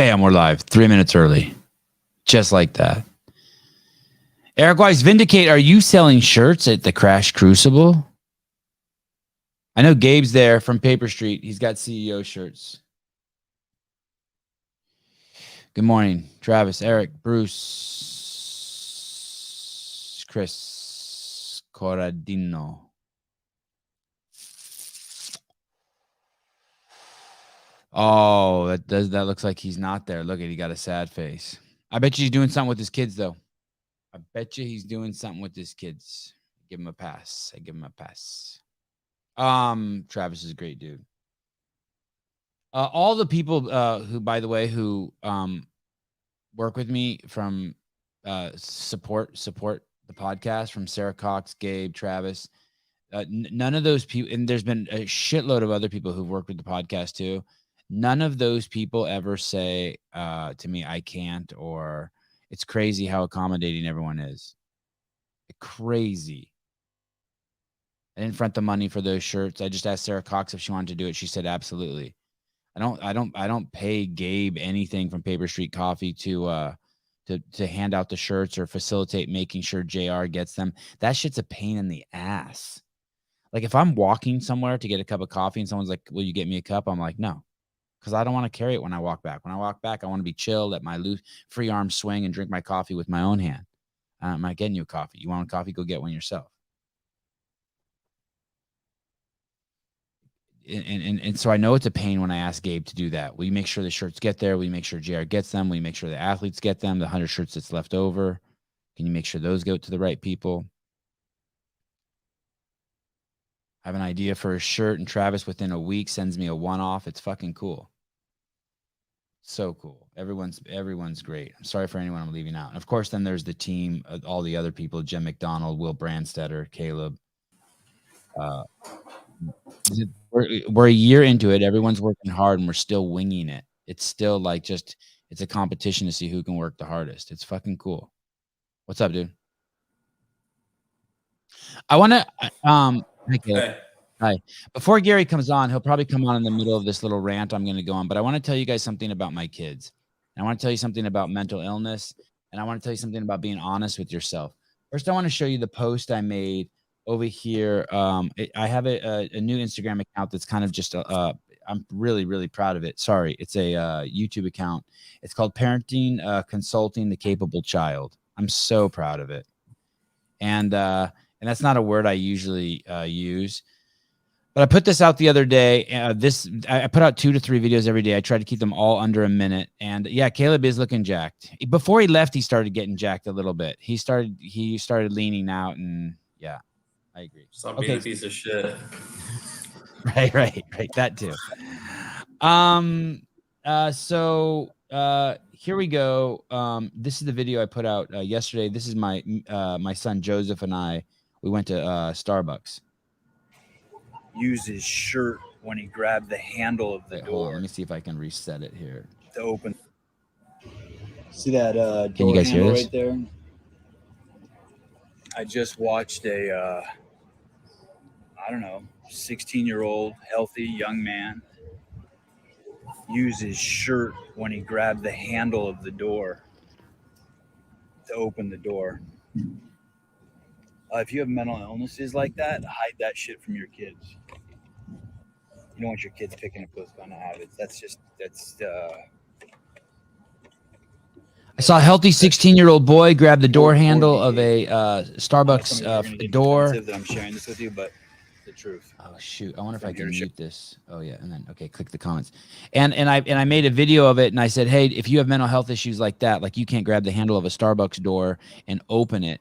Bam, we're live 3 minutes early. Just like that. Eric Weiss, Vindicate, are you selling shirts at the Crash Crucible? I know Gabe's there from Paper Street. He's got CEO shirts. Good morning, Travis, Eric, Bruce, Chris, Corradino. Oh, that looks like he's not there. Look at, he got a sad face. I bet you he's doing something with his kids, though. I bet you he's doing something with his kids. Give him a pass. I give him a pass. Travis is a great dude. All the people who, by the way, who work with me from support the podcast, from Sarah Cox, Gabe, Travis, none of those people, and there's been a shitload of other people who've worked with the podcast too. None of those people ever say to me, I can't, or it's crazy how accommodating everyone is. Crazy. I didn't front the money for those shirts. I just asked Sarah Cox if she wanted to do it. She said absolutely. I don't pay Gabe anything from Paper Street Coffee to hand out the shirts or facilitate making sure JR gets them. That shit's a pain in the ass. Like if I'm walking somewhere to get a cup of coffee and someone's like, will you get me a cup? I'm like, no, because I don't want to carry it when I walk back. When I walk back, I want to be chill, let my loose free arm swing and drink my coffee with my own hand. I'm not getting you a coffee. You want a coffee? Go get one yourself. And so I know it's a pain when I ask Gabe to do that. We make sure the shirts get there. We make sure JR gets them. We make sure the athletes get them. The 100 shirts that's left over, can you make sure those go to the right people? I have an idea for a shirt, and Travis within a week sends me a one-off. It's fucking cool. So cool. Everyone's great. I'm sorry for anyone I'm leaving out. And of course, then there's the team, all the other people, Jim McDonald, Will Brandstetter, Caleb. We're a year into it. Everyone's working hard and we're still winging it. It's still like just, it's a competition to see who can work the hardest. It's fucking cool. What's up, dude? I want to, hi. Before Gary comes on, he'll probably come on in the middle of this little rant I'm going to go on, but I want to tell you guys something about my kids. And I want to tell you something about mental illness. And I want to tell you something about being honest with yourself. First, I want to show you the post I made over here. I have a new Instagram account that's kind of just I'm really, really proud of it. Sorry, it's a YouTube account. It's called Parenting Consulting the Capable Child. I'm so proud of it. And that's not a word I usually use. But I put this out the other day. I put out 2 to 3 videos every day. I try to keep them all under a minute. And yeah, Caleb is looking jacked. Before he left, he started getting jacked a little bit. He started leaning out, and yeah, I agree. Stop being a piece of shit. Right. That too. So here we go. This is the video I put out yesterday. This is my son Joseph and I. We went to Starbucks. Use his shirt when he grabbed the handle of the door. Let me see if I can reset it here to open. See that can you door guys hear handle this? right there? I just watched a I don't know, 16-year-old healthy young man use his shirt when he grabbed the handle of the door to open the door. If you have mental illnesses like that, hide that shit from your kids. You don't want your kids picking up those kind of habits. I saw a healthy 16-year-old boy grab the door handle of a Starbucks door. That I'm sharing this with you, but the truth. Oh shoot! I wonder if I can mute this. Oh yeah, and then okay, click the comments. And I made a video of it, and I said, hey, if you have mental health issues like that, like you can't grab the handle of a Starbucks door and open it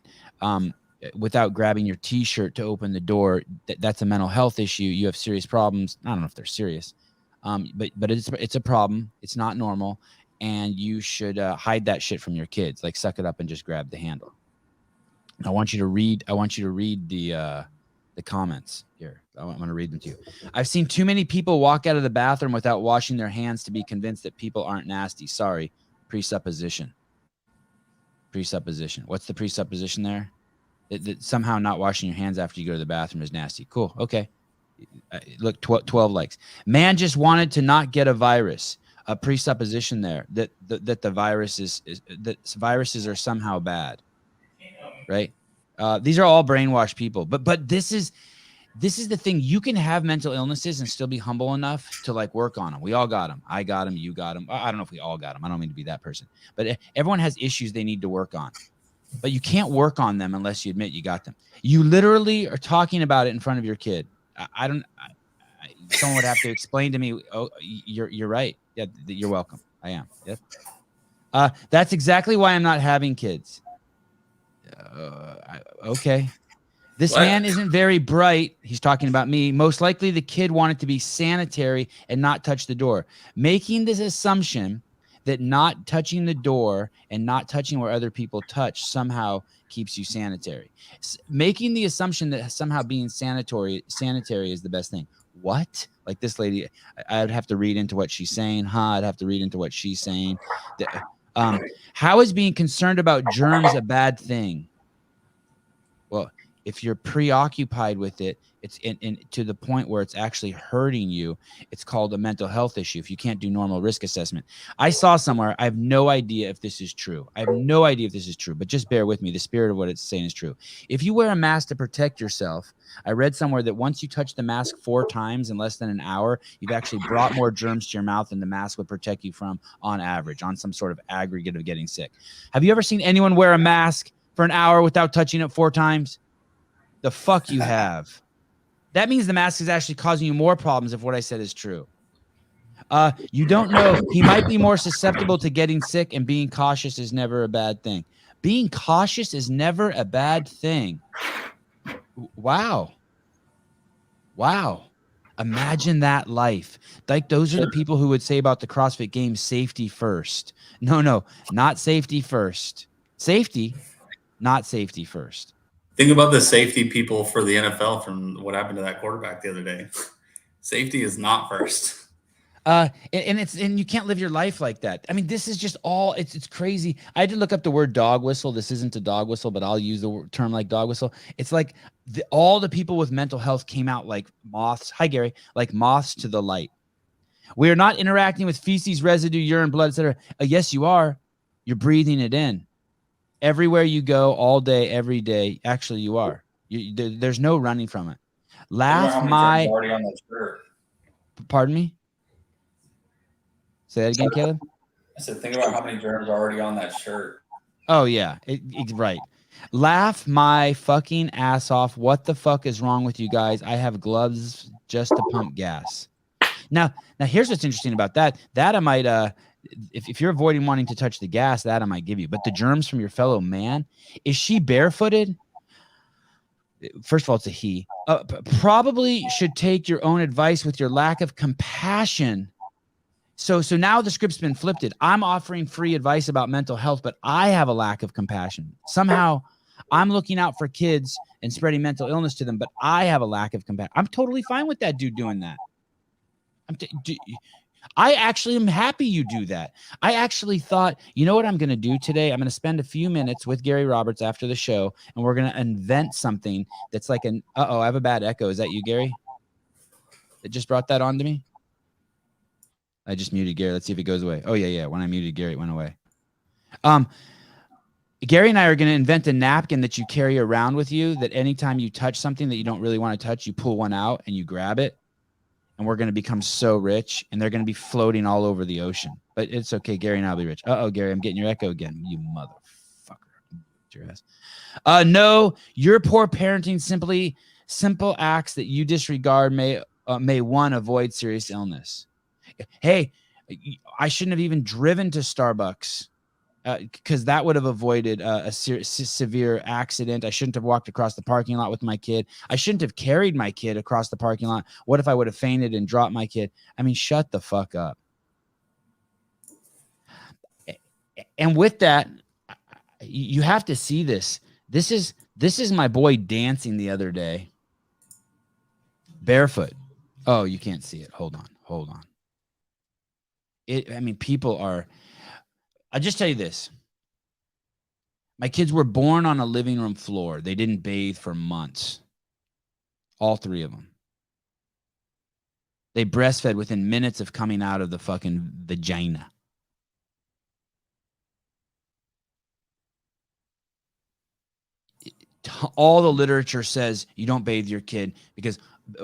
without grabbing your T-shirt to open the door, that's a mental health issue. You have serious problems. I don't know if they're serious, but it's a problem. It's not normal, and you should hide that shit from your kids. Like suck it up and just grab the handle. I want you to read the comments here. I'm going to read them to you. I've seen too many people walk out of the bathroom without washing their hands to be convinced that people aren't nasty. Sorry, presupposition. What's the presupposition there? That somehow not washing your hands after you go to the bathroom is nasty. Cool. Okay. Look, 12 likes. Man just wanted to not get a virus. a presupposition there that the virus is that viruses are somehow bad, right? These are all brainwashed people. But this is the thing. You can have mental illnesses and still be humble enough to like work on them. We all got them. I got them. You got them. I don't know if we all got them. I don't mean to be that person, but everyone has issues they need to work on. But you can't work on them unless you admit you got them. You literally are talking about it in front of your kid. Someone would have to explain to me, oh, you're right. Yeah, you're welcome. I am. Yep. That's exactly why I'm not having kids. Okay. This man isn't very bright. He's talking about me. Most likely the kid wanted to be sanitary and not touch the door. Making this assumption that not touching the door and not touching where other people touch somehow keeps you sanitary. Making the assumption that somehow being sanitary is the best thing. What? Like this lady, I'd have to read into what she's saying. I'd have to read into what she's saying. How is being concerned about germs a bad thing? Well, if you're preoccupied with it, it's in to the point where it's actually hurting you. It's called a mental health issue. If you can't do normal risk assessment, I saw somewhere. I have no idea if this is true. But just bear with me. The spirit of what it's saying is true. If you wear a mask to protect yourself, I read somewhere that once you touch the mask 4 times in less than an hour, you've actually brought more germs to your mouth than the mask would protect you from on average, on some sort of aggregate of getting sick. Have you ever seen anyone wear a mask for an hour without touching it 4 times? The fuck you have. That means the mask is actually causing you more problems if what I said is true. You don't know. He might be more susceptible to getting sick, and being cautious is never a bad thing. Being cautious is never a bad thing. Wow. Imagine that life. Like those are the people who would say about the CrossFit Games, safety first. No, not safety first. Safety, not safety first. Think about the safety people for the NFL from what happened to that quarterback the other day. Safety is not first. And you can't live your life like that. I mean, this is just all, it's crazy. I had to look up the word dog whistle. This isn't a dog whistle, but I'll use the term like dog whistle. It's like all the people with mental health came out like moths. Hi, Gary. Like moths to the light. We are not interacting with feces, residue, urine, blood, etc. Yes, you are. You're breathing it in. Everywhere you go, all day, every day. Actually, you are. There's no running from it. Already on that shirt. Pardon me? Say that again, Caleb? I said, think about how many germs are already on that shirt. Oh, yeah. Right. Laugh my fucking ass off. What the fuck is wrong with you guys? I have gloves just to pump gas. Now, here's what's interesting about that. That I might, if you're avoiding wanting to touch the gas, that I might give you. But the germs from your fellow man, is she barefooted? First of all, it's a he. Probably should take your own advice with your lack of compassion. So now the script's been flipped. I'm offering free advice about mental health, but I have a lack of compassion. Somehow I'm looking out for kids and spreading mental illness to them, but I have a lack of compassion. I'm totally fine with that dude doing that. I actually am happy you do that. I actually thought, you know what I'm going to do today? I'm going to spend a few minutes with Gary Roberts after the show, and we're going to invent something that's like an, I have a bad echo. Is that you, Gary? It just brought that on to me? I just muted Gary. Let's see if it goes away. Oh, yeah. When I muted Gary, it went away. Gary and I are going to invent a napkin that you carry around with you that anytime you touch something that you don't really want to touch, you pull one out and you grab it. And we're going to become so rich, and they're going to be floating all over the ocean. But it's okay. Gary and I'll be rich. Gary, I'm getting your echo again. You motherfucker. Your ass. No, your poor parenting simple acts that you disregard may one, avoid serious illness. Hey, I shouldn't have even driven to Starbucks because that would have avoided a severe accident. I shouldn't have walked across the parking lot with my kid. I shouldn't have carried my kid across the parking lot. What if I would have fainted and dropped my kid? I mean, shut the fuck up. And with that, you have to see this. This is my boy dancing the other day. Barefoot. Oh, you can't see it. Hold on. People are, I'll just tell you this. My kids were born on a living room floor. They didn't bathe for months. All 3 of them. They breastfed within minutes of coming out of the fucking vagina. All the literature says you don't bathe your kid because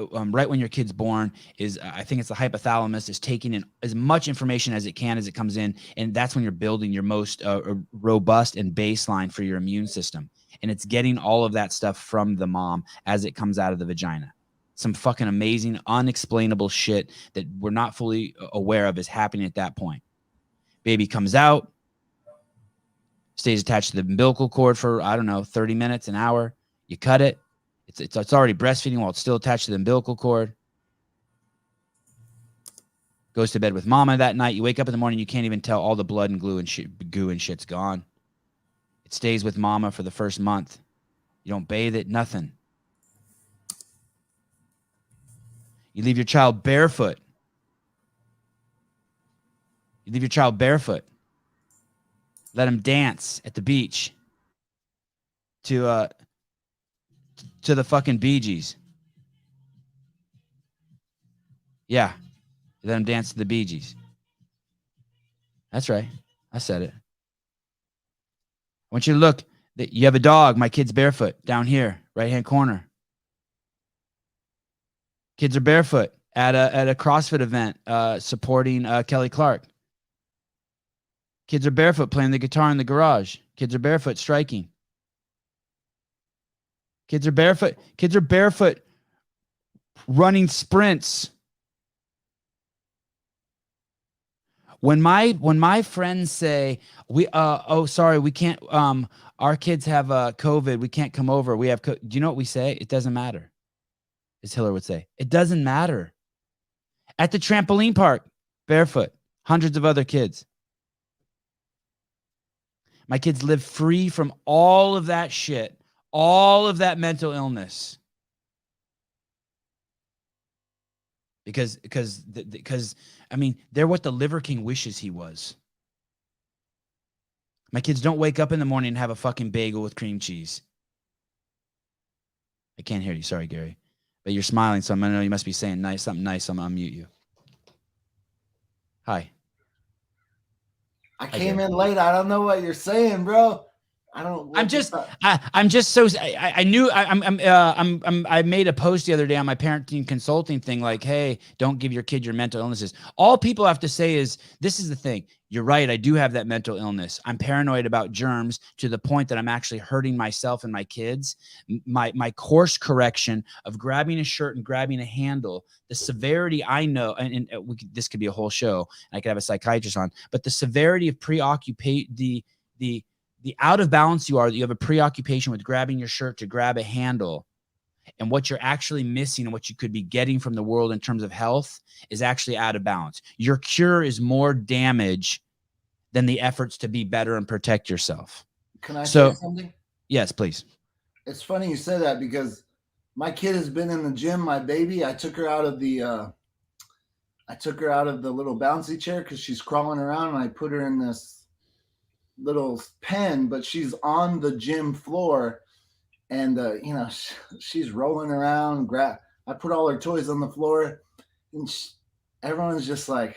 right when your kid's born is, I think it's the hypothalamus is taking in as much information as it can as it comes in. And that's when you're building your most robust and baseline for your immune system. And it's getting all of that stuff from the mom as it comes out of the vagina. Some fucking amazing, unexplainable shit that we're not fully aware of is happening at that point. Baby comes out, stays attached to the umbilical cord for, I don't know, 30 minutes, an hour. You cut it. It's already breastfeeding while it's still attached to the umbilical cord. Goes to bed with mama that night. You wake up in the morning, you can't even tell all the blood and glue and goo and shit's gone. It stays with mama for the first month. You don't bathe it, nothing. You leave your child barefoot. You leave your child barefoot. Let him dance at the beach to the fucking Bee Gees. Yeah. Let him dance to the Bee Gees. That's right. I said it. I want you to look. You have a dog. My kid's barefoot down here, right-hand corner. Kids are barefoot at a CrossFit event supporting Kelly Clark. Kids are barefoot playing the guitar in the garage. Kids are barefoot striking. Kids are barefoot. Kids are barefoot running sprints. When my friends say sorry, we can't our kids have COVID, we can't come over. Do you know what we say? It doesn't matter. As Hiller would say, it doesn't matter. At the trampoline park, barefoot, hundreds of other kids. My kids live free from all of that shit, all of that mental illness. Because I mean, they're what the Liver King wishes he was. My kids don't wake up in the morning and have a fucking bagel with cream cheese. I can't hear you. Sorry, Gary. But you're smiling, so I know you must be saying something nice. I'm going to unmute you. Hi. I came in late. I don't know what you're saying, bro. I made a post the other day on my parenting consulting thing, like, hey, don't give your kid your mental illnesses. All people have to say is, this is the thing. You're right. I do have that mental illness. I'm paranoid about germs to the point that I'm actually hurting myself and my kids. My course correction of grabbing a shirt and grabbing a handle, the severity I know, and this could be a whole show. I could have a psychiatrist on, but the severity of preoccupation, the out of balance you are, that you have a preoccupation with grabbing your shirt to grab a handle, and what you're actually missing and what you could be getting from the world in terms of health is actually out of balance. Your cure is more damage than the efforts to be better and protect yourself. Can I say something? Yes, please. It's funny you say that because my kid has been in the gym. My baby, I took her out of the little bouncy chair because she's crawling around, and I put her in this little pen, but she's on the gym floor, and she's rolling around. I put all her toys on the floor, and everyone's just like,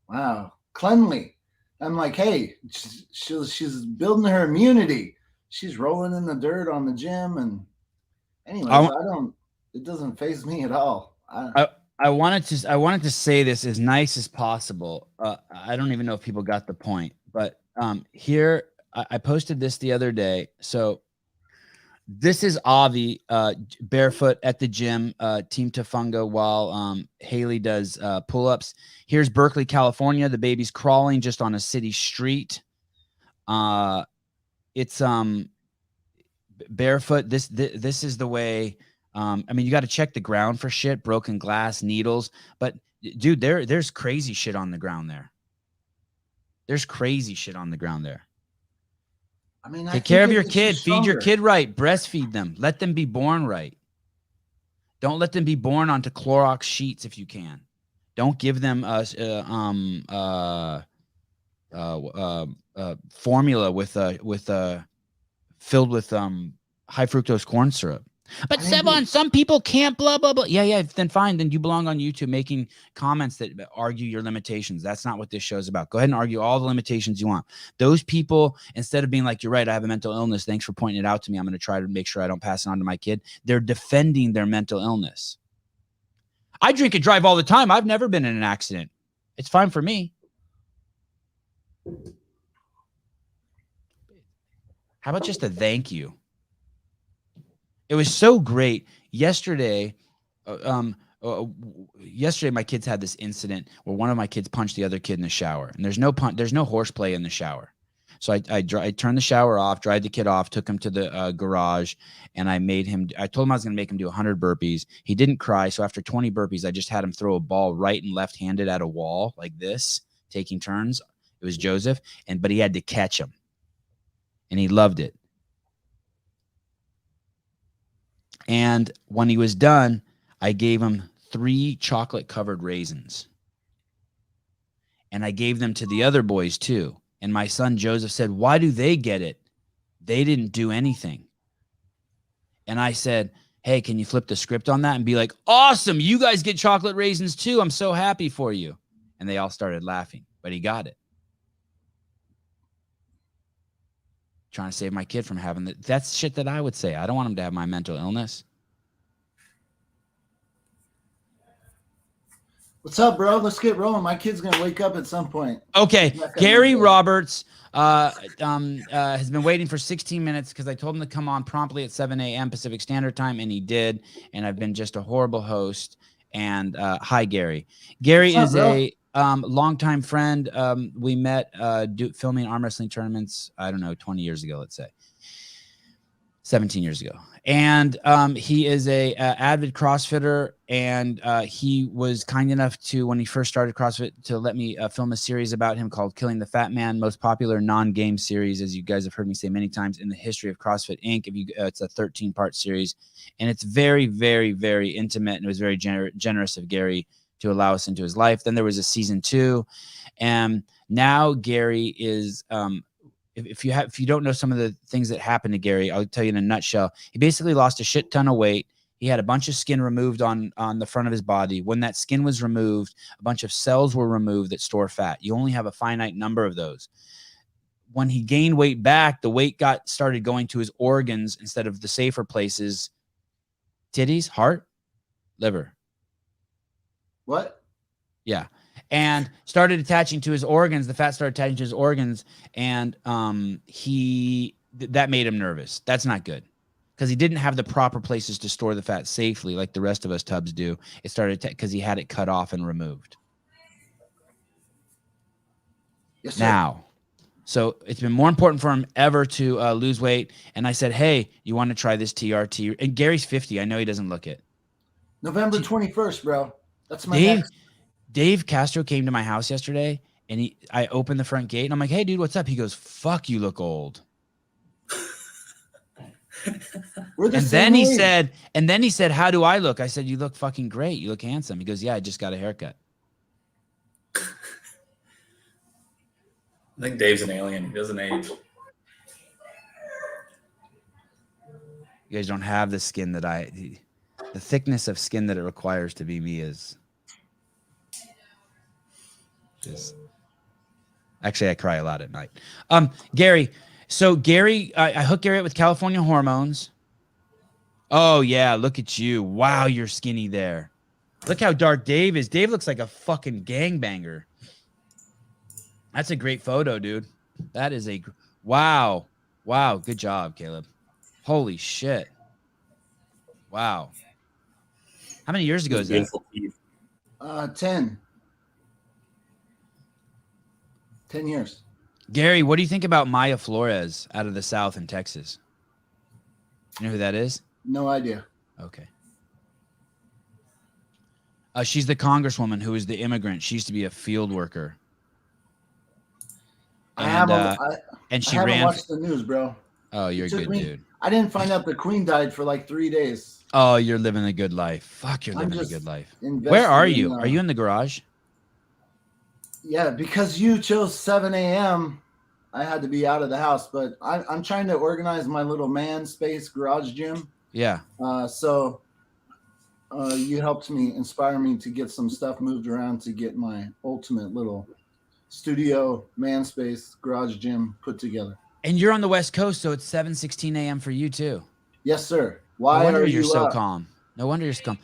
wow, cleanly. I'm like, hey, she's building her immunity. She's rolling in the dirt on the gym, and anyways, it doesn't faze me at all. I wanted to say this as nice as possible. I don't even know if people got the point, but here I posted this the other day. So this is Avi barefoot at the gym, Team Tafunga, while Haley does pull-ups. Here's Berkeley, California. The baby's crawling just on a city street. It's barefoot. This is the way. I mean, you got to check the ground for shit, broken glass, needles. But dude, there's crazy shit on the ground there. There's crazy shit on the ground there. I mean, take care of your kid. Feed your kid right. Breastfeed them. Let them be born right. Don't let them be born onto Clorox sheets if you can. Don't give them formula with filled with high fructose corn syrup. But I think Sevon, some people can't blah, blah, blah. Yeah. Then fine. Then you belong on YouTube making comments that argue your limitations. That's not what this show's about. Go ahead and argue all the limitations you want. Those people, instead of being like, you're right, I have a mental illness. Thanks for pointing it out to me. I'm going to try to make sure I don't pass it on to my kid. They're defending their mental illness. I drink and drive all the time. I've never been in an accident. It's fine for me. How about just a thank you? It was so great. Yesterday, my kids had this incident where one of my kids punched the other kid in the shower, and there's no horseplay in the shower. So I turned the shower off, dried the kid off, took him to the garage, and I told him I was going to make him do 100 burpees. He didn't cry. So after 20 burpees, I just had him throw a ball right and left handed at a wall like this, taking turns. It was Joseph, but he had to catch him, and he loved it. And when he was done, I gave him 3 chocolate-covered raisins. And I gave them to the other boys too. And my son Joseph said, why do they get it? They didn't do anything. And I said, hey, can you flip the script on that and be like, awesome, you guys get chocolate raisins too. I'm so happy for you. And they all started laughing, but he got it. Trying to save my kid from having that. That's shit that I would say. I don't want him to have my mental illness. What's up, bro? Let's get rolling. My kid's gonna wake up at some point. Okay, Gary Roberts has been waiting for 16 minutes because I told him to come on promptly at 7 a.m. Pacific Standard Time, and he did. And I've been just a horrible host. And hi, Gary. Gary is a longtime friend. We met filming arm wrestling tournaments, I don't know, 20 years ago, let's say. 17 years ago. And he is a avid CrossFitter, and he was kind enough to, when he first started CrossFit, to let me film a series about him called Killing the Fat Man, most popular non-game series, as you guys have heard me say many times, in the history of CrossFit Inc. It's a 13-part series, and it's very, very, very intimate, and it was very generous of Gary to allow us into his life. Then there was a season 2, and now Gary is if you don't know some of the things that happened to Gary, I'll tell you in a nutshell. He basically lost a shit ton of weight. He had a bunch of skin removed on the front of his body. When that skin was removed, a bunch of cells were removed that store fat. You only have a finite number of those. When he gained weight back, the weight started going to his organs instead of the safer places. Titties, heart, liver. What? Yeah. And started attaching to his organs. The fat started attaching to his organs, and that made him nervous. That's not good, because he didn't have the proper places to store the fat safely like the rest of us tubs do. It started because he had it cut off and removed. Yes, sir. Now, so it's been more important for him ever to lose weight. And I said, hey, you want to try this TRT? And Gary's 50. I know he doesn't look it. November 21st, bro. That's my next. Dave Castro came to my house yesterday, and I opened the front gate, and I'm like, hey, dude, what's up? He goes, fuck, you look old. And then he said, how do I look? I said, you look fucking great. You look handsome. He goes, yeah, I just got a haircut. I think Dave's an alien. He doesn't age. You guys don't have the skin that the thickness of skin that it requires to be me is just, actually, I cry a lot at night. Gary, so Gary, I hooked Gary up with California Hormones. Oh yeah, look at you. Wow, you're skinny there. Look how dark Dave is. Dave looks like a fucking gangbanger. That's a great photo, dude. That is wow. Wow, good job, Caleb. Holy shit. Wow. How many years ago is that? 10. 10 years. Gary, what do you think about Maya Flores out of the South in Texas? You know who that is? No idea. Okay. She's the congresswoman who is the immigrant. She used to be a field worker. I and she haven't ran. watched the news, bro. Oh, you're a good dude. I didn't find out the queen died for like 3 days. Oh, you're living a good life. Fuck, you're living a good life. Where Where are you? Are you in the garage? Yeah, because you chose 7 a.m., I had to be out of the house. But I'm trying to organize my little man space garage gym. Yeah. So you helped me, inspire me to get some stuff moved around to get my ultimate little studio, man space, garage gym put together. And you're on the West Coast, so it's 7:16 a.m. for you too. Yes, sir. No Why wonder are you're you so up? calm. No wonder you're so calm.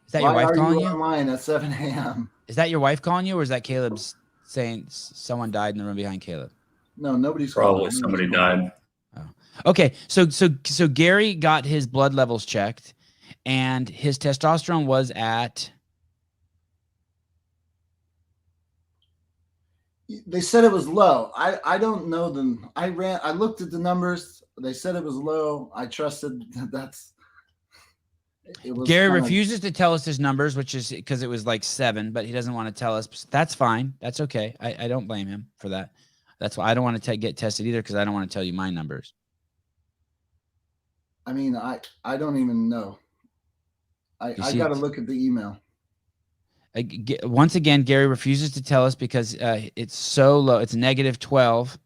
Is that Why your wife are calling you you? online at 7 a.m.? Is that your wife calling you, or is that Caleb's saying someone died in the room behind Caleb? No, nobody's Probably calling. somebody Nobody's died. Okay, so Gary got his blood levels checked, and his testosterone was at. calling. They said it was low. I don't know them. I looked at the numbers. They said it was low. I trusted that's. It was Gary kinda- refuses to tell us his numbers, which is because it was like 7, but he doesn't want to tell us. That's fine. That's okay. I don't blame him for that. That's why I don't want to get tested either, because I don't want to tell you my numbers. I mean, I don't even know. I You see, got to look at the email. Once again, Gary refuses to tell us because it's so low. It's -12.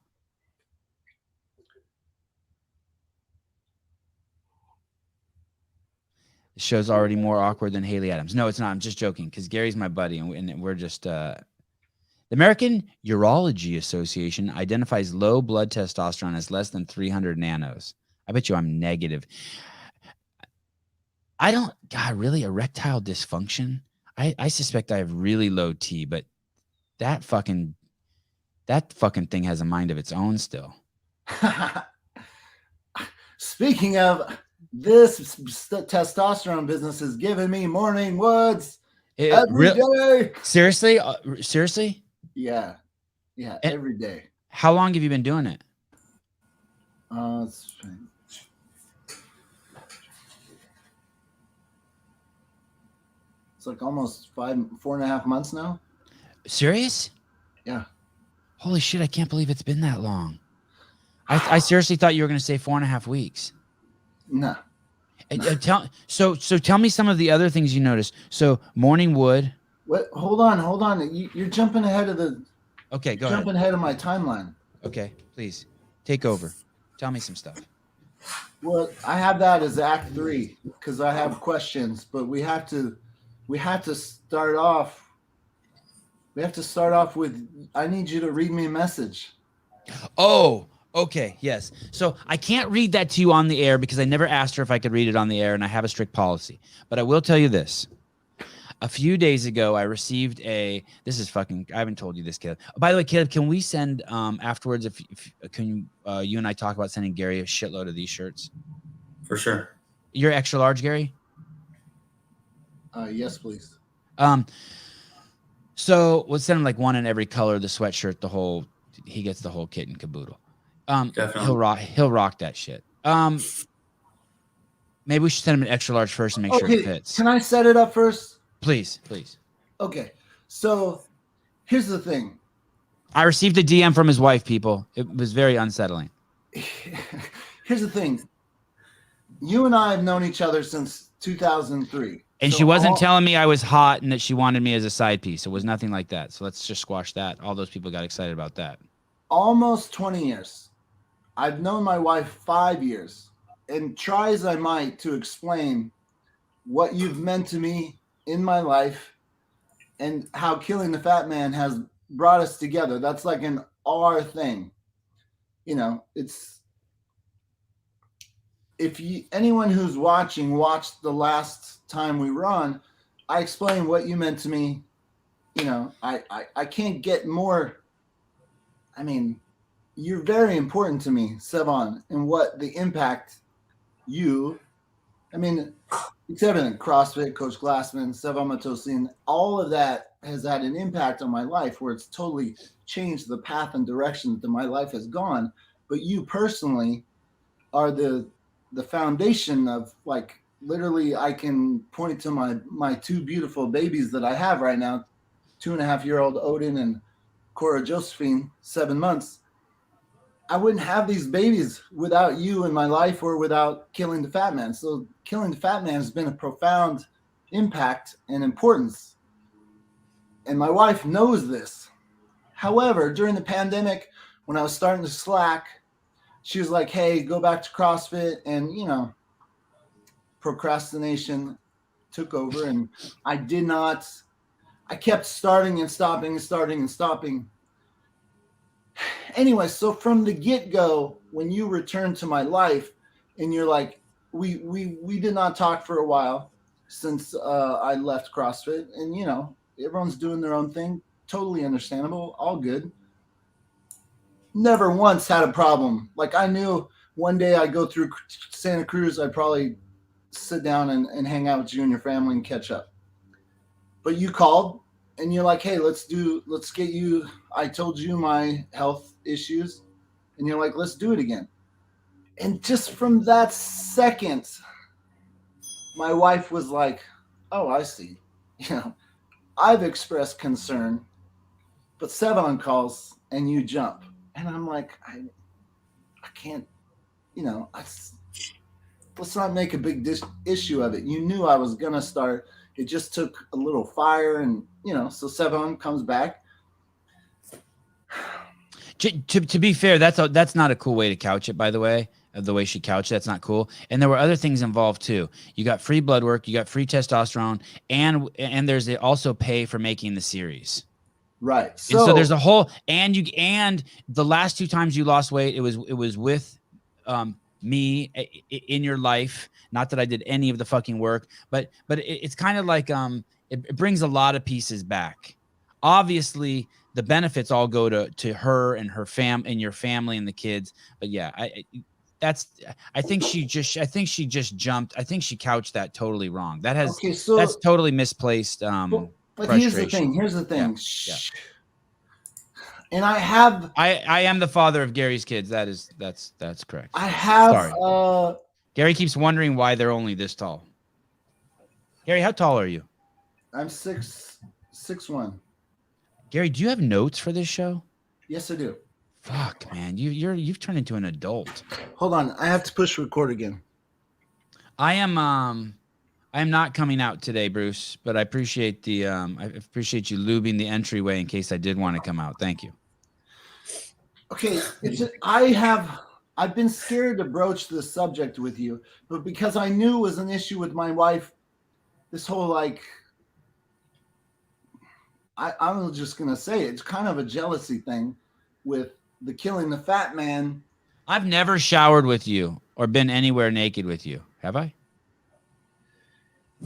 The show's already more awkward than Haley Adams. No, it's not. I'm just joking because Gary's my buddy, and we're just. The American Urology Association identifies low blood testosterone as less than 300 nanos. I bet you I'm negative. I don't. God, really, erectile dysfunction. I suspect I have really low T, but that fucking thing has a mind of its own still. Speaking of, this testosterone business is giving me morning woods every day. Seriously? Seriously? Yeah, And- every day. How long have you been doing it? It's like almost 4.5 months now. Serious? Yeah. Holy shit, I can't believe it's been that long. I seriously thought you were going to say 4.5 weeks. No. Tell me some of the other things you noticed. So morning wood. What? Hold on. You're jumping ahead of the. Okay, go ahead. Jumping ahead of my timeline. Okay, please take over. Tell me some stuff. Well, I have that as Act 3 because I have questions, but we have to start off. We have to start off with. I need you to read me a message. Oh, okay, yes. So I can't read that to you on the air because I never asked her if I could read it on the air, and I have a strict policy. But I will tell you this. A few days ago, I received this is fucking, I haven't told you this, Caleb. By the way, Caleb, can we send, afterwards, if can you and I talk about sending Gary a shitload of these shirts? For sure. You're extra large, Gary? Yes, please. So we'll send him like one in every color, the sweatshirt, he gets the whole kit and caboodle. Definitely. He'll rock that shit. Maybe we should send him an extra large first and make sure it fits. Can I set it up first? Please. Okay. So here's the thing. I received a DM from his wife, people. It was very unsettling. Here's the thing. You and I have known each other since 2003. And So she wasn't telling me I was hot and that she wanted me as a side piece. It was nothing like that. So let's just squash that. All those people got excited about that. Almost 20 years. I've known my wife 5 years. And try as I might to explain what you've meant to me in my life and how Killing the Fat Man has brought us together. That's like an our thing. You know, it's if anyone who's watched the last time we were on, I explained what you meant to me. You know, I can't get more. I mean, you're very important to me, Sevan, and what the impact it's everything. CrossFit, Coach Glassman, Sevan Matossian, all of that has had an impact on my life where it's totally changed the path and direction that my life has gone. But you personally are the foundation of, like, literally I can point to my two beautiful babies that I have right now, 2.5-year-old Odin and Cora Josephine, 7 months. I wouldn't have these babies without you in my life or without Killing the Fat Man. So Killing the Fat Man has been a profound impact and importance. And my wife knows this. However, during the pandemic, when I was starting to slack, she was like, hey, go back to CrossFit. And, you know, procrastination took over, and I kept starting and stopping and starting and stopping. Anyway, so from the get-go, when you return to my life and you're like, we did not talk for a while since I left CrossFit, and you know, everyone's doing their own thing, totally understandable, all good. Never once had a problem. Like, I knew one day I'd go through Santa Cruz, I'd probably sit down and hang out with you and your family and catch up. But you called and you're like, hey, let's get you, I told you my health issues, and you're like, let's do it again. And just from that second, my wife was like, oh, I see. You know, I've expressed concern, but Sevan calls and you jump. And I'm like, I can't, you know, let's not make a big issue of it. You knew I was going to start. It just took a little fire, and, you know, so Sevan comes back. To be fair, that's not a cool way to couch it, by the way. The way she couched, that's not cool. And there were other things involved too. You got free blood work, you got free testosterone, and there's also pay for making the series. Right. And so there's a whole, and the last 2 times you lost weight, it was with me in your life. Not that I did any of the fucking work, but it's kind of like it brings a lot of pieces back. Obviously, the benefits all go to her and her and your family and the kids. But yeah, I think she just jumped. I think she couched that totally wrong. That's totally misplaced. But here's the thing. Yeah. And I am the father of Gary's kids. That's correct. I have. Sorry. Gary keeps wondering why they're only this tall. Gary, how tall are you? I'm 6'1". Gary, do you have notes for this show? Yes, I do. Fuck, man, you've turned into an adult. Hold on, I have to push record again. I am not coming out today, Bruce, but I appreciate you lubing the entryway in case I did want to come out. Thank you. Okay, I've been scared to broach this subject with you, but because I knew it was an issue with my wife, this whole I'm just gonna say it's kind of a jealousy thing with the killing the fat man. I've never showered with you or been anywhere naked with you. Have I?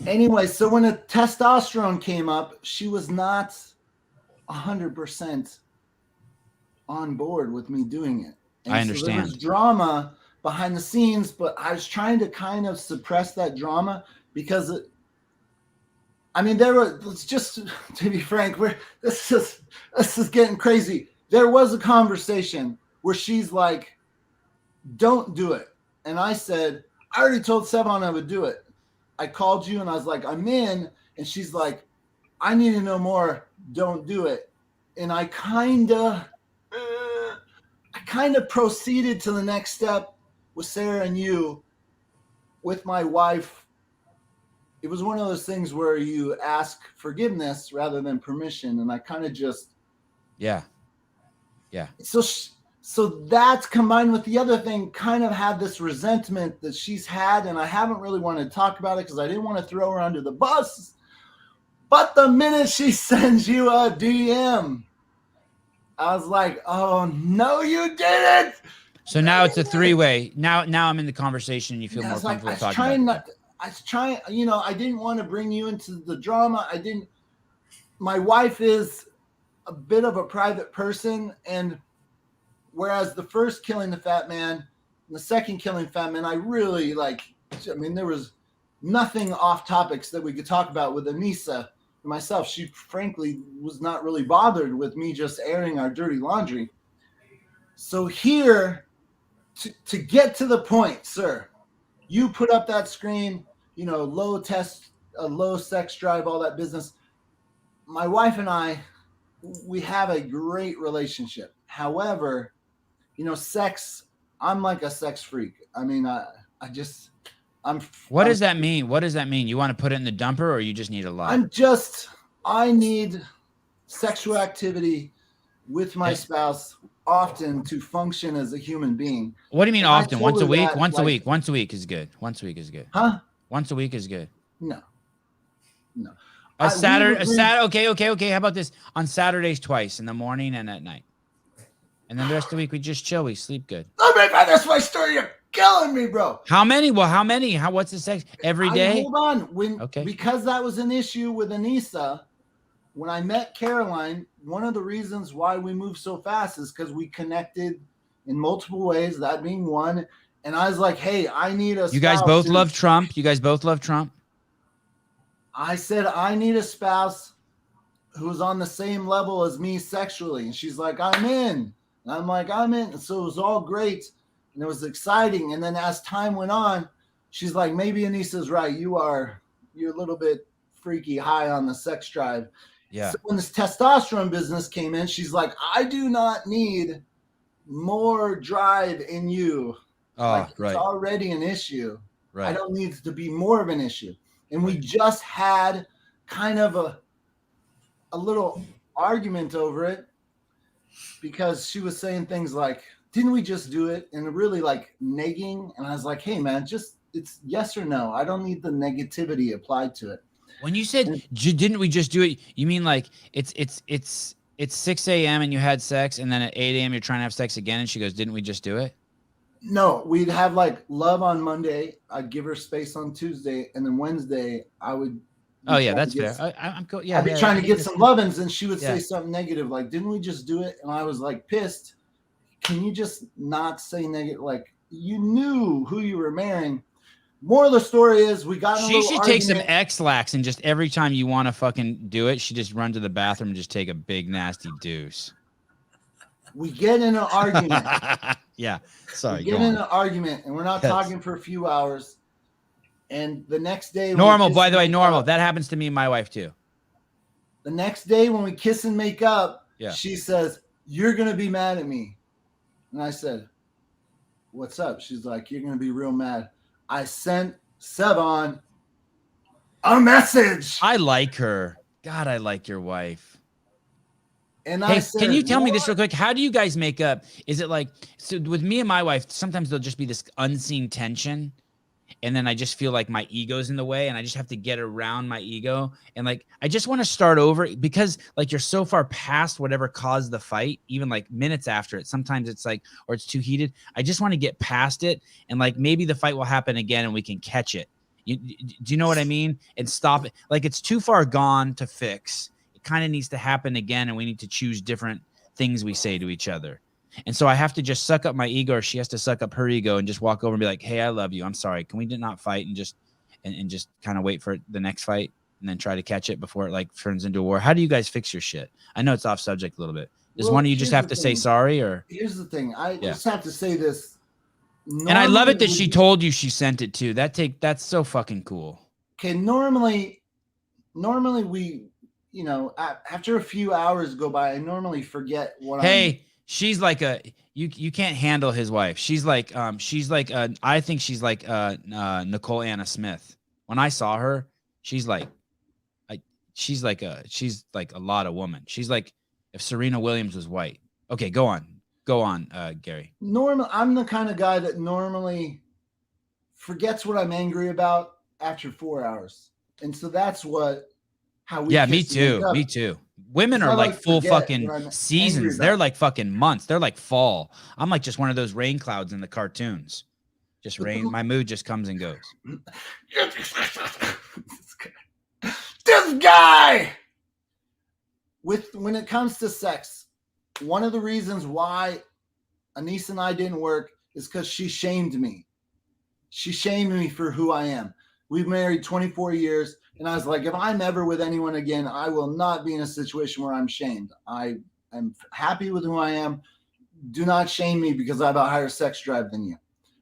Anyway, so when the testosterone came up, she was not 100% on board with me doing it. And I understand. So there was drama behind the scenes, but I was trying to kind of suppress that drama because just to be frank, this is getting crazy. There was a conversation where she's like, don't do it. And I said, I already told Sevan I would do it. I called you and I was like, I'm in. And she's like, I need to know more. Don't do it. And I kind of proceeded to the next step with Sarah and you, with my wife. It was one of those things where you ask forgiveness rather than permission. And I kind of just. Yeah. So that's combined with the other thing, kind of had this resentment that she's had, and I haven't really wanted to talk about it because I didn't want to throw her under the bus. But the minute she sends you a DM, I was like, "Oh no, you didn't!" So now it's a 3-way. Now I'm in the conversation, and you feel more comfortable talking about it. I didn't want to bring you into the drama. My wife is a bit of a private person, and whereas the first Killing the Fat Man and the second Killing Fat Man, I really there was nothing off topics that we could talk about with Anissa and myself. She frankly was not really bothered with me just airing our dirty laundry. So here, to get to the point, sir, you put up that screen, low sex drive, all that business. My wife and I, we have a great relationship. However, sex, I'm like a sex freak. I mean, What does that mean? What does that mean? You want to put it in the dumper, or you just need a lot? I need sexual activity with my spouse often to function as a human being. What do you mean often? Once a week? Once a week is good. Once a week is good. Huh? Once a week is good. No. A Saturday, agreed- okay. How about this? On Saturdays twice, in the morning and at night. And then the rest of the week we just chill. We sleep good. Let me finish my story. You're killing me, bro. How many? Well, how many? What's the sex? Every day? Hold on. Okay. Because that was an issue with Anissa. When I met Caroline, one of the reasons why we moved so fast is because we connected in multiple ways. That being one. And I was like, "Hey, I need a." You guys spouse both who- love Trump. You guys both love Trump. I said, I need a spouse who's on the same level as me sexually. And she's like, I'm in. And I'm like, I'm in. And so it was all great. And it was exciting. And then as time went on, she's like, maybe Anissa's right. You're a little bit freaky, high on the sex drive. Yeah. So when this testosterone business came in, she's like, I do not need more drive in you. Oh, It's already an issue. I right. don't need it to be more of an issue. And we just had kind of a little argument over it because she was saying things like, didn't we just do it? And really like negging. And I was like, hey man, it's yes or no. I don't need the negativity applied to it. When you said didn't we just do it? You mean like it's 6 a.m. and you had sex, and then at 8 a.m. you're trying to have sex again, and she goes, "Didn't we just do it?" No, we'd have like love on Monday. I'd give her space on Tuesday, and then Wednesday I would. Oh yeah, that's fair. I'm cool. Yeah, I'd be yeah, trying I to think get that's- some love-ins, and she would Yeah. say something negative, like, "Didn't we just do it?" And I was like pissed. Can you just not say negative? Like, you knew who you were marrying. More of the story is we got in a She little should take some argument. X-Lax and just every time you want to fucking do it, she just run to the bathroom and just take a big nasty deuce. We get in an argument. Yeah. Sorry. We Go get in on. an argument, and we're not Yes. talking for a few hours. And the next day, when we Normal, kiss by and the way, make normal. up- That happens to me and my wife too. The next day, when we kiss and make up, Yeah. she says, "You're gonna be mad at me." And I said, "What's up?" She's like, "You're gonna be real mad." I sent Sevon a message, I like her. God, I like your wife. and Hey, I said, can you tell me this "What?" real quick? How do you guys make up? Is it like, so with me and my wife, sometimes there'll just be this unseen tension. And then I just feel like my ego's in the way and I just have to get around my ego. And like, I just want to start over because like you're so far past whatever caused the fight, even like minutes after it. Sometimes it's like, or it's too heated. I just want to get past it. And like, maybe the fight will happen again and we can catch it. Do you know what I mean? And stop it. Like it's too far gone to fix. It kind of needs to happen again. And we need to choose different things we say to each other. And so I have to just suck up my ego, or she has to suck up her ego and just walk over and be like, "Hey, I love you. I'm sorry. Can we not fight and just kind of wait for the next fight and then try to catch it before it like turns into a war?" How do you guys fix your shit? I know it's off subject a little bit. Does Well, one of you just here's have the to say thing. sorry, or? Here's the thing. I Yeah. just have to say this. And I love it that Normally she told you she sent it too. That's so fucking cool. Okay, normally we, you know, after a few hours go by, I normally forget what Hey, she's like you can't handle his wife. She's like I think she's like Nicole Anna Smith. When I saw her, she's like a lot of woman. She's like if Serena Williams was white. Okay, go on, Gary. I'm the kind of guy that normally forgets what I'm angry about after 4 hours. And so that's how we Yeah, me kiss and make too. up. Me too. Women I are like like full forget fucking what I'm angry seasons. about. They're like fucking months. They're like fall. I'm like just one of those rain clouds in the cartoons. Just rain. My mood just comes and goes. This guy when it comes to sex, one of the reasons why Anissa and I didn't work is because she shamed me. She shamed me for who I am. We've married 24 years, and I was like, if I'm ever with anyone again, I will not be in a situation where I'm shamed. I am happy with who I am. Do not shame me because I have a higher sex drive than you.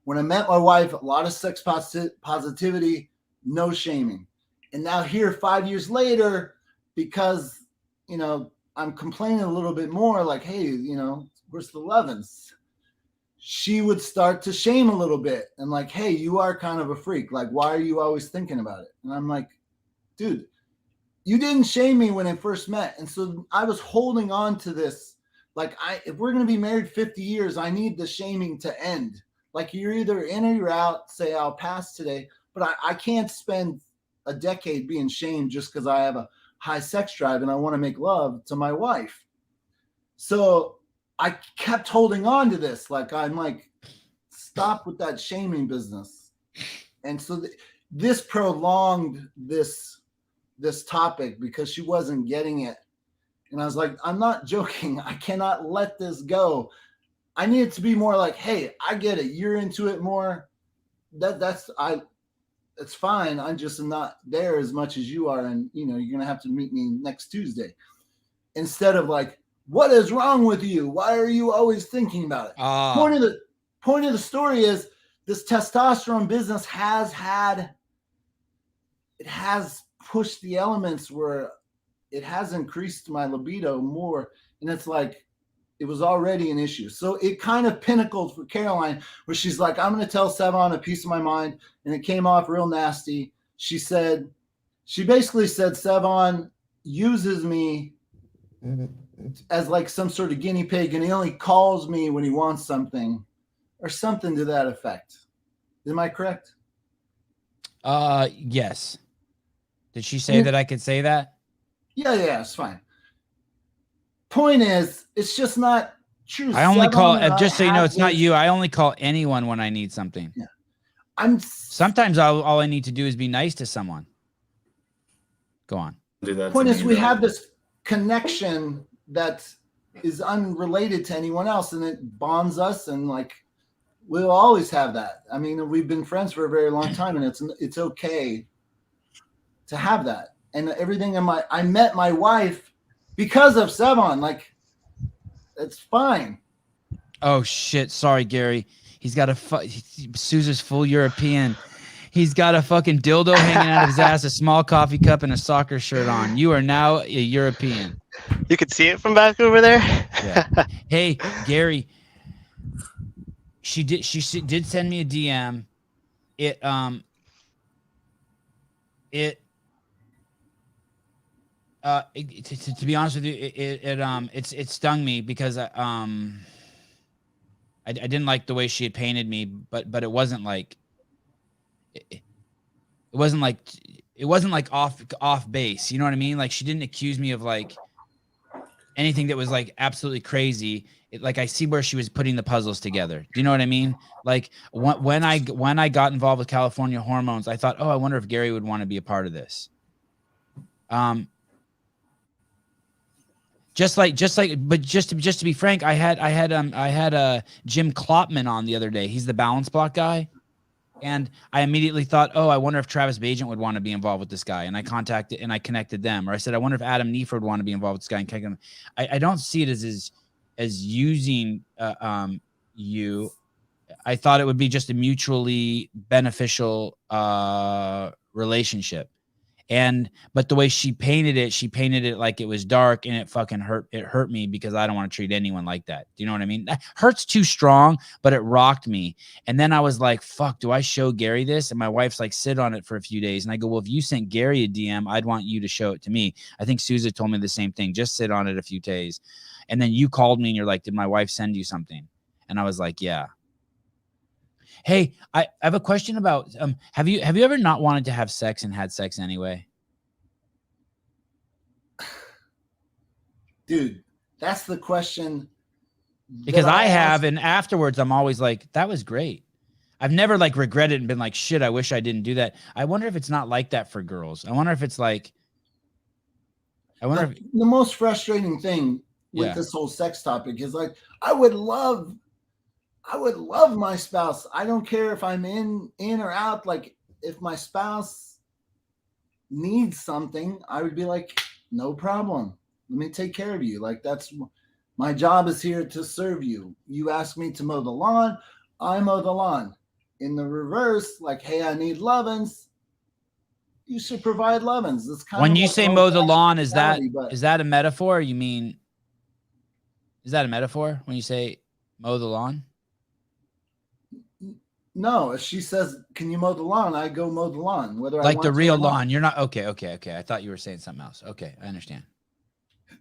When I met my wife, a lot of sex positivity, no shaming. And now here 5 years later, because, you know, I'm complaining a little bit more like, hey, you know, where's the lovin's? She would start to shame a little bit and like, hey, you are kind of a freak. Like, why are you always thinking about it? And I'm like, dude, you didn't shame me when I first met. And so I was holding on to this. Like, if we're going to be married 50 years, I need the shaming to end. Like, you're either in or you're out. Say, I'll pass today. but I can't spend a decade being shamed just because I have a high sex drive and I want to make love to my wife. So I kept holding on to this. Like, I'm like, stop with that shaming business. And so this prolonged this topic because she wasn't getting it. And I was like, I'm not joking. I cannot let this go. I need it to be more like, hey, I get it. You're into it more. It's fine. I'm just not there as much as you are. And, you know, you're going to have to meet me next Tuesday. Instead of like, what is wrong with you? Why are you always thinking about it? Point of the story is this testosterone business has pushed the elements where it has increased my libido more. And it's like, it was already an issue. So it kind of pinnacled for Caroline where she's like, I'm going to tell Sevan a piece of my mind. And it came off real nasty. She basically said, Sevan uses me as like some sort of guinea pig. And he only calls me when he wants something or something to that effect. Am I correct? Yes. Did she say that I could say that? Yeah, it's fine. Point is, it's just not true. I only call, just so you know, it's not you. I only call anyone when I need something. Yeah. Sometimes all I need to do is be nice to someone. Go on. Do that. Point is, we have this connection that is unrelated to anyone else, and it bonds us, and like we'll always have that. I mean, we've been friends for a very long time, and it's okay to have that. And everything I met my wife because of Sevan. Like, it's fine. Oh shit! Sorry, Gary. He's got Sousa's full European. He's got a fucking dildo hanging out of his ass, a small coffee cup, and a soccer shirt on. You are now a European. You could see it from back over there. Yeah. Hey, Gary. She did send me a DM. To be honest with you, it stung me because I didn't like the way she had painted me, but it wasn't like it wasn't like off base. You know what I mean? Like, she didn't accuse me of like anything that was like absolutely crazy. Like, I see where she was putting the puzzles together. Do you know what I mean? Like, when I got involved with California Hormones, I thought, oh, I wonder if Gary would want to be a part of this. Just to be frank, I had Jim Klopman on the other day. He's the balance block guy. And I immediately thought, oh, I wonder if Travis Bagent would want to be involved with this guy. And I connected them. Or I said, I wonder if Adam Neiford would want to be involved with this guy. And connect them. I don't see it as using you. I thought it would be just a mutually beneficial relationship. But the way she painted it like it was dark, and it fucking hurt. It hurt me because I don't want to treat anyone like that. Do you know what I mean? That hurt's too strong, but it rocked me. And then I was like, fuck, do I show Gary this? And my wife's like, sit on it for a few days. And I go, well, if you sent Gary a DM, I'd want you to show it to me. I think Sousa told me the same thing. Just sit on it a few days. And then you called me and you're like, did my wife send you something? And I was like, yeah. Hey, I have a question about, have you ever not wanted to have sex and had sex anyway? Dude, that's the question. Because I have, and afterwards I'm always like, that was great. I've never like regretted and been like, shit, I wish I didn't do that. I wonder if it's not like that for girls. I wonder if it's like, the most frustrating thing with this whole sex topic is like, I would love my spouse. I don't care if I'm in or out. Like, if my spouse needs something, I would be like, no problem. Let me take care of you. Like, that's my job is here to serve you. You ask me to mow the lawn, I mow the lawn. In the reverse, like, hey, I need lovin's. You should provide lovin's. That's kind when of you like say mow the lawn, is that a metaphor? You mean, is that a metaphor when you say mow the lawn? No, if she says, can you mow the lawn? I go mow the lawn. Whether like I want the real to lawn. You're not okay. I thought you were saying something else. Okay, I understand.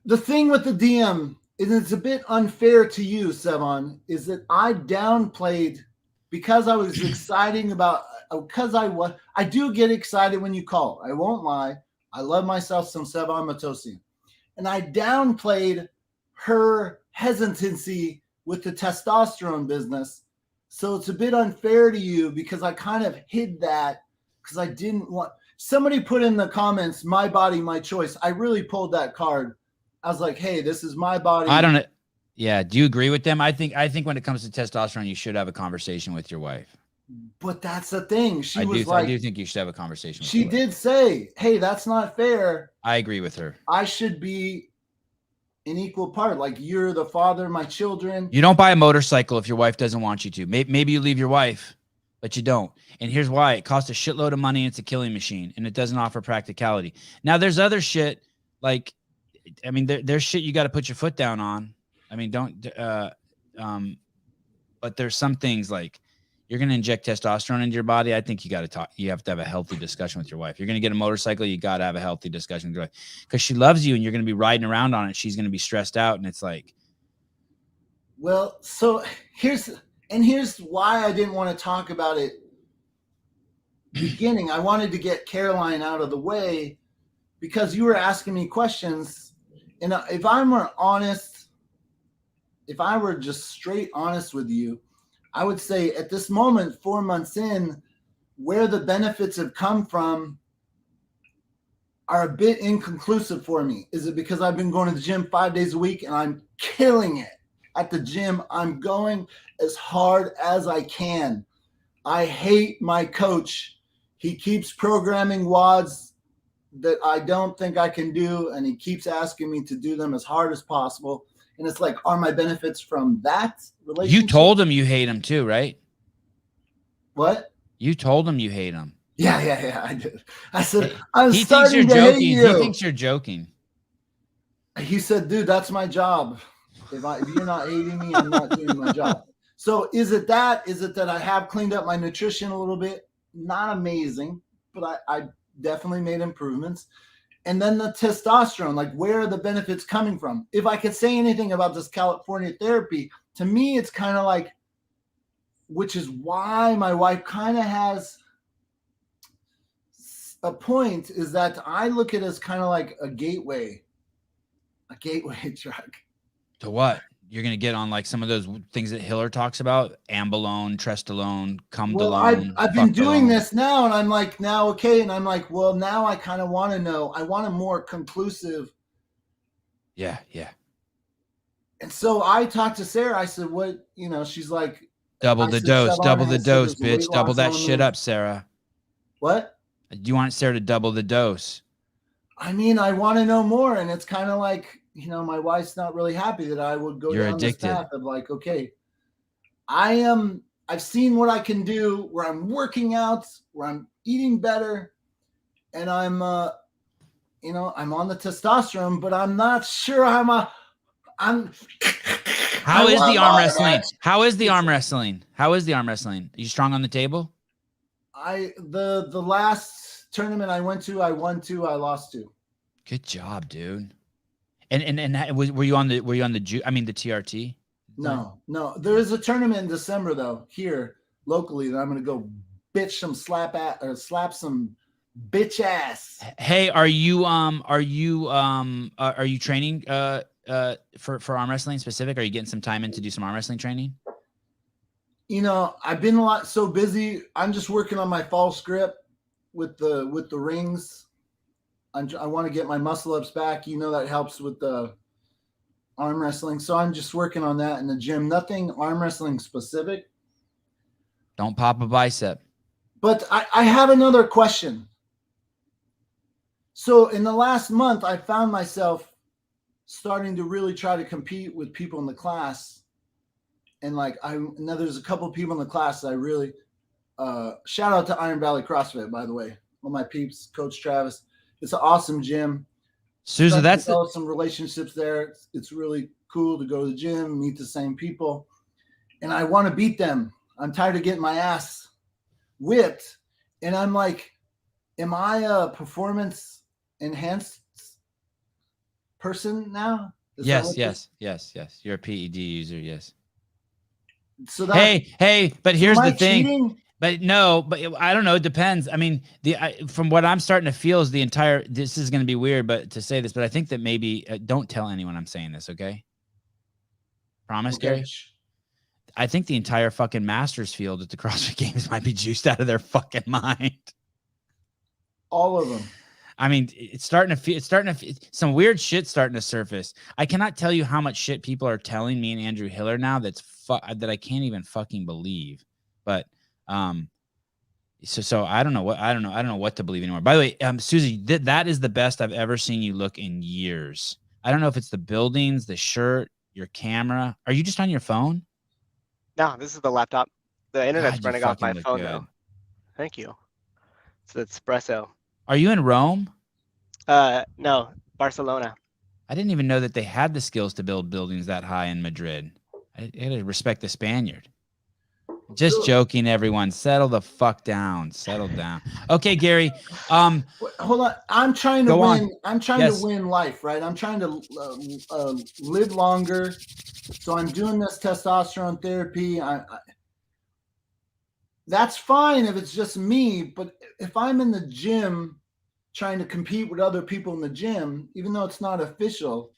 The thing with the DM is it's a bit unfair to you, Sevan, is that I downplayed because I was excited about because I do get excited when you call. I won't lie. I love myself some Sevan Matosian. And I downplayed her hesitancy with the testosterone business. So it's a bit unfair to you because I kind of hid that because I didn't want. Somebody put in the comments, my body, my choice. I really pulled that card. I was like, hey, this is my body. I don't know. Yeah. Do you agree with them? I think when it comes to testosterone, you should have a conversation with your wife. But that's the thing. I do think you should have a conversation with she your wife. did say, hey, that's not fair. I agree with her. I should be an equal part. Like, you're the father of my children. You don't buy a motorcycle if your wife doesn't want you to. Maybe you leave your wife, but you don't. And here's why. It costs a shitload of money and it's a killing machine and it doesn't offer practicality. Now there's other shit like, I mean, there's shit you got to put your foot down on. I mean, but there's some things like you're going to inject testosterone into your body. I think you got to talk. You have to have a healthy discussion with your wife. You're going to get a motorcycle. You got to have a healthy discussion with your wife because she loves you and you're going to be riding around on it. She's going to be stressed out. And it's like, Well, so here's why I didn't want to talk about it beginning. I wanted to get Caroline out of the way because you were asking me questions. And if I were just straight honest with you, I would say at this moment, 4 months in, where the benefits have come from are a bit inconclusive for me. Is it because I've been going to the gym 5 days a week and I'm killing it at the gym? I'm going as hard as I can. I hate my coach. He keeps programming WODs that I don't think I can do, and he keeps asking me to do them as hard as possible. And it's like, are my benefits from that relationship? you told him you hate him too, right? What? You told him you hate him. Yeah, I did. I said, I'm He thinks you're starting to hate joking. He you. thinks you're joking. He said, dude, that's my job. If you're not hating me, I'm not doing my job. So is it that I have cleaned up my nutrition a little bit? Not amazing, but I definitely made improvements. And then the testosterone, like, where are the benefits coming from? If I could say anything about this California therapy, to me, it's kind of like, which is why my wife kind of has a point, is that I look at it as kind of like a gateway drug. To what? You're going to get on like some of those things that Hiller talks about, ambolone, trestolone, Well, cumdolone. I've been doing fuckalone. this now, and I'm like, now, okay. And I'm like, well, now I kind of want to know. I want a more conclusive. Yeah. And so I talked to Sarah. I said, what, she's like, Double I the said, dose, Sevan double the has said dose, there's weight bitch. Double loss that on the shit move. up, Sarah. What? You want Sarah to double the dose. I mean, I want to know more. And it's kind of like, my wife's not really happy that I would go You're down addicted. this path of like, okay, I've seen what I can do where I'm working out, where I'm eating better, and I'm on the testosterone, but I'm not sure I'm How I is want the arm more, wrestling? man. How is the arm wrestling? How is the arm wrestling? Are you strong on the table? The last tournament I went to, I won 2, I lost 2. Good job, dude. And were you on the TRT? No. There is a tournament in December though, here locally, that I'm gonna go slap some bitch ass. Hey, are you training for arm wrestling specific? Are you getting some time in to do some arm wrestling training? I've been so busy. I'm just working on my false grip with the rings. I want to get my muscle ups back. That helps with the arm wrestling. So I'm just working on that in the gym. Nothing arm wrestling specific. Don't pop a bicep. But I have another question. So in the last month, I found myself starting to really try to compete with people in the class. And now there's a couple of people in the class that I really shout out to Iron Valley CrossFit, by the way. All my peeps, Coach Travis. It's an awesome gym. Susan, that's developed some relationships there. It's really cool to go to the gym, meet the same people, and I want to beat them. I'm tired of getting my ass whipped, and I'm like, am I a performance enhanced person now? Is that what yes. You're a PED user, yes. So that, Hey, but here's am I the thing. cheating? But no, but I don't know. It depends. I mean, from what I'm starting to feel is this is going to be weird, but to say this, but I think that maybe don't tell anyone I'm saying this. Okay. Promise, Okay. Gary. I think the entire fucking Masters field at the CrossFit Games might be juiced out of their fucking mind. All of them. I mean, it's starting to some weird shit starting to surface. I cannot tell you how much shit people are telling me and Andrew Hiller now that I can't even fucking believe. But so I don't know what to believe anymore. By the way, Susie, that is the best I've ever seen you look in years. I don't know if it's the buildings, the shirt, your camera. Are you just on your phone? No, this is the laptop. The internet's God, you running off my fucking look phone good. though. Thank you. It's espresso. Are you in Rome? No, Barcelona. I didn't even know that they had the skills to build buildings that high in Madrid. I gotta respect the Spaniard. Just joking, everyone. Settle the fuck down. Settle down. Okay, Gary. Hold on. I'm trying to Go on. win. I'm trying Yes. to win life, right? I'm trying to live longer. So I'm doing this testosterone therapy. That's fine if it's just me, but if I'm in the gym trying to compete with other people in the gym, even though it's not official,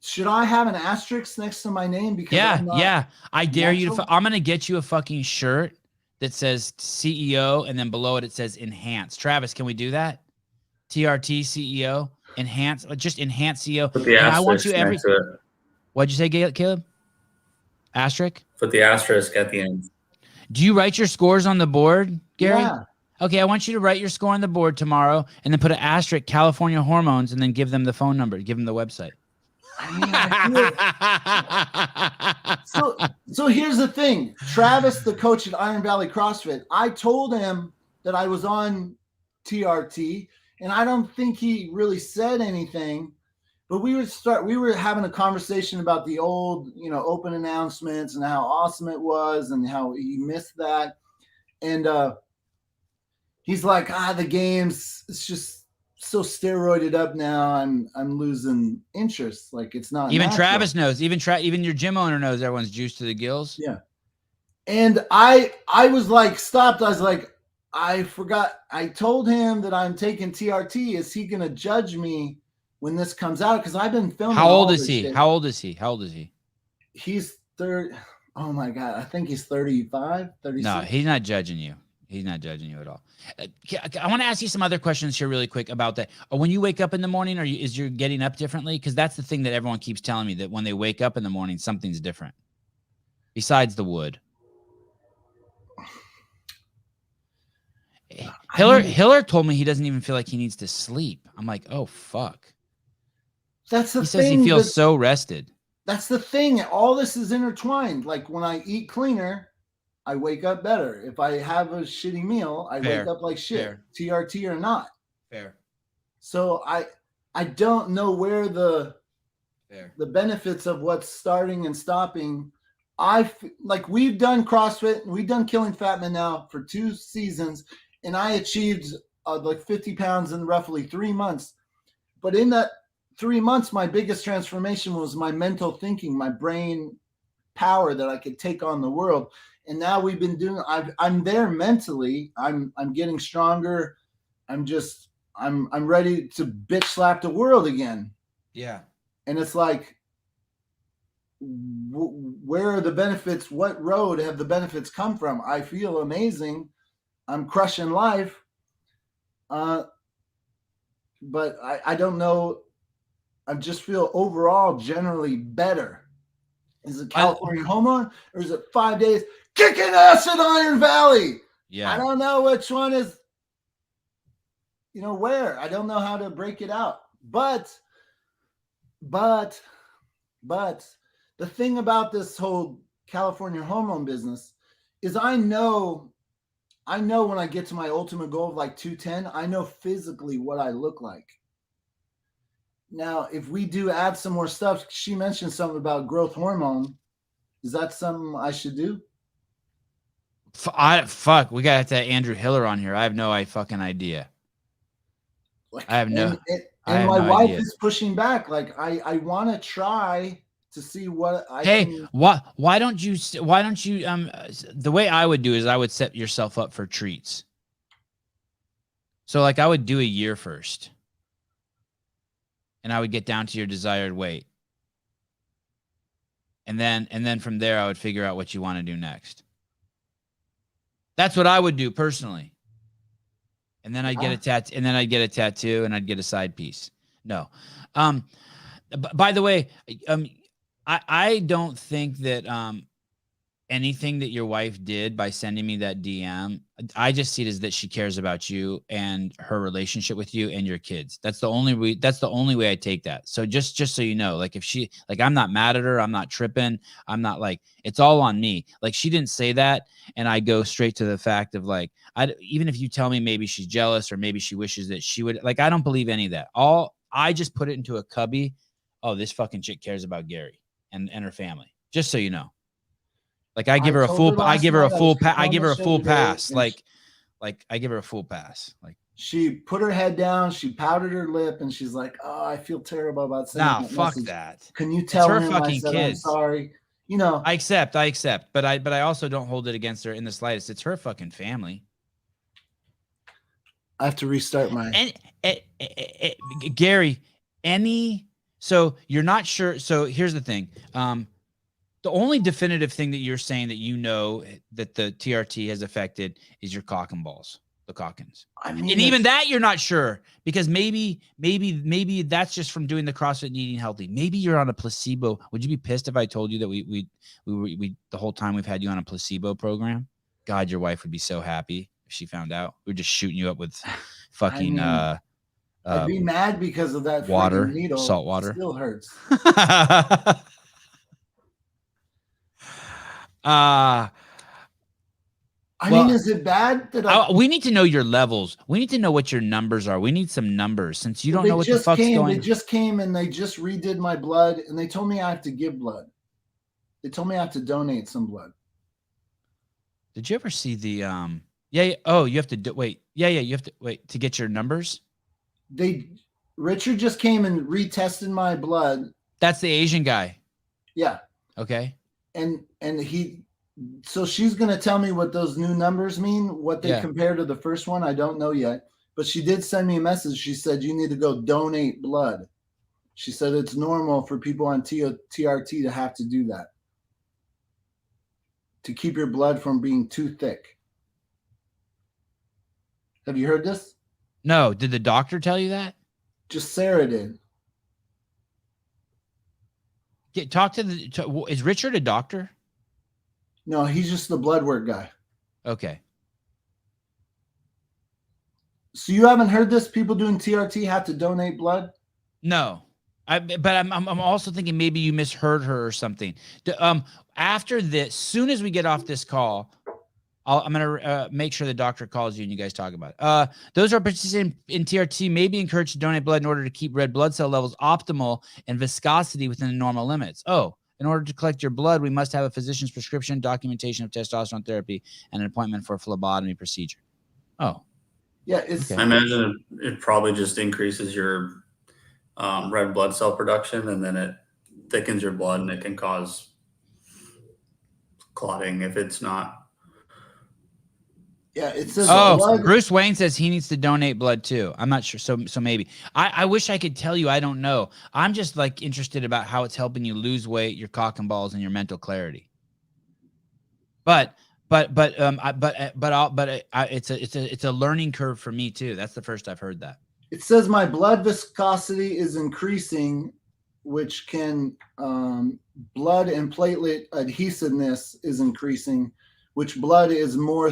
should I have an asterisk next to my name? Because Yeah. I dare you to. natural? I'm gonna get you a fucking shirt that says CEO, and then below it says Enhance. Travis, can we do that? TRT CEO, Enhance, just Enhance CEO. Put the And I want asterisk you next to it. What'd you say, Caleb? Asterisk. Put the asterisk at the end. Do you write your scores on the board, Gary? Yeah. Okay, I want you to write your score on the board tomorrow, and then put an asterisk California Hormones, and then give them the phone number, give them the website. So here's the thing. Travis, the coach at Iron Valley CrossFit, I told him that I was on TRT, and I don't think he really said anything. But we were having a conversation about the old, open announcements and how awesome it was and how he missed that. And he's like, the games, it's just so steroided up now. I'm losing interest. Like, it's not Even natural. Travis knows. Even your gym owner knows everyone's juiced to the gills. Yeah. And I was like stopped. I was like, I forgot. I told him that I'm taking TRT. Is he going to judge me when this comes out? Because I've been filming. How old is he? How old is he? He's 30. Oh my God. I think he's 35, 36. No, he's not judging you. He's not judging you at all. I want to ask you some other questions here really quick about that. When you wake up in the morning, is you getting up differently? Because that's the thing that everyone keeps telling me, that when they wake up in the morning, something's different besides the wood. Hiller told me he doesn't even feel like he needs to sleep. I'm like, oh, fuck. That's the He thing. says he feels so rested. That's the thing. All this is intertwined. Like, when I eat cleaner, I wake up better. If I have a shitty meal, I wake up like shit, Fair. TRT or not. Fair. So I don't know where the benefits of what's starting and stopping. We've done CrossFit, we've done Killing Fat Men now for 2 seasons, and I achieved like 50 pounds in roughly 3 months. But in that 3 months, my biggest transformation was my mental thinking, my brain power that I could take on the world. And now we've been doing. I'm there mentally. I'm getting stronger. I'm ready to bitch slap the world again. Yeah. And it's like, where are the benefits? What road have the benefits come from? I feel amazing. I'm crushing life. But I don't know. I just feel overall generally better. Is it California Hormone, or is it 5 days kicking ass at Iron Valley? Yeah. I don't know which one is, where. I don't know how to break it out. But the thing about this whole California Hormone business is I know when I get to my ultimate goal of like 210, I know physically what I look like. Now, if we do add some more stuff, she mentioned something about growth hormone. Is that something I should do? Fuck, we gotta have to have Andrew Hiller on here. I have no fucking idea. Like, I have no. And my wife is pushing back. Like, I want to try to see what I Hey, can. why don't you the way I would do is I would set yourself up for treats. So like I would do a year first. And I would get down to your desired weight. And then from there I would figure out what you want to do next. That's what I would do personally. And then I'd get a tattoo, and then I'd get a tattoo, and I'd get a side piece. No. By the way, I don't think that anything that your wife did by sending me that DM, I just see it as that she cares about you and her relationship with you and your kids. That's the only way I take that. So just so you know, like if she, like, I'm not mad at her, I'm not tripping, I'm not like, it's all on me. Like she didn't say that, and I go straight to the fact of like, even if you tell me maybe she's jealous or maybe she wishes that she would, like, I don't believe any of that. I just put it into a cubby. Oh, this fucking chick cares about Gary and her family. Just so you know. Like I give her a full pass. Like I give her a full pass. Like she put her head down, she pouted her lip, and she's like, "Oh, I feel terrible about saying that fuck message. that. Can you tell her him fucking I said kids. I'm sorry?" You know, I accept, but I also don't hold it against her in the slightest. It's her fucking family. I have to restart my. And Gary, so you're not sure. So here's the thing. The only definitive thing that you're saying that you know that the TRT has affected is your cock and balls, the cockins. I mean, And even that you're not sure, because maybe that's just from doing the CrossFit and eating healthy. Maybe you're on a placebo. Would you be pissed if I told you that we the whole time we've had you on a placebo program? God, your wife would be so happy if she found out. We're just shooting you up with fucking I'd be mad because of that water, needle. salt water. It still hurts. I mean, is it bad that we need to know your levels. We need to know what your numbers are. We need some numbers, since you don't know what the fuck's going on. They just came and they just redid my blood, and they told me I have to give blood. They told me I have to donate some blood. Did you ever see the yeah. Oh, you have to wait. Yeah, you have to wait to get your numbers. Richard just came and retested my blood. That's the Asian guy. Yeah. Okay. And so she's going to tell me what those new numbers mean, what they compare to the first one. I don't know yet, but she did send me a message. She said, you need to go donate blood. She said it's normal for people on TRT to have to do that, to keep your blood from being too thick. Have you heard this? No. Did the doctor tell you that? Just Sarah did. Is Richard a doctor? No, he's just the blood work guy. Okay. So you haven't heard this? People doing TRT have to donate blood? No. But I'm also thinking maybe you misheard her or something. After this, soon as we get off this call, I'm gonna make sure the doctor calls you and you guys talk about it. Those who are participating in TRT may be encouraged to donate blood in order to keep red blood cell levels optimal and viscosity within the normal limits. Oh, in order to collect your blood, we must have a physician's prescription, documentation of testosterone therapy, and an appointment for a phlebotomy procedure. Oh, yeah. It's. I imagine it probably just increases your red blood cell production, and then it thickens your blood, and it can cause clotting if it's not. Yeah, it says. Oh, Bruce Wayne says he needs to donate blood too. I'm not sure. So maybe. I wish I could tell you. I don't know. I'm just like interested about how it's helping you lose weight, your cock and balls, and your mental clarity. But it's a learning curve for me too. That's the first I've heard that. It says my blood viscosity is increasing, which can blood and platelet adhesiveness is increasing, which blood is more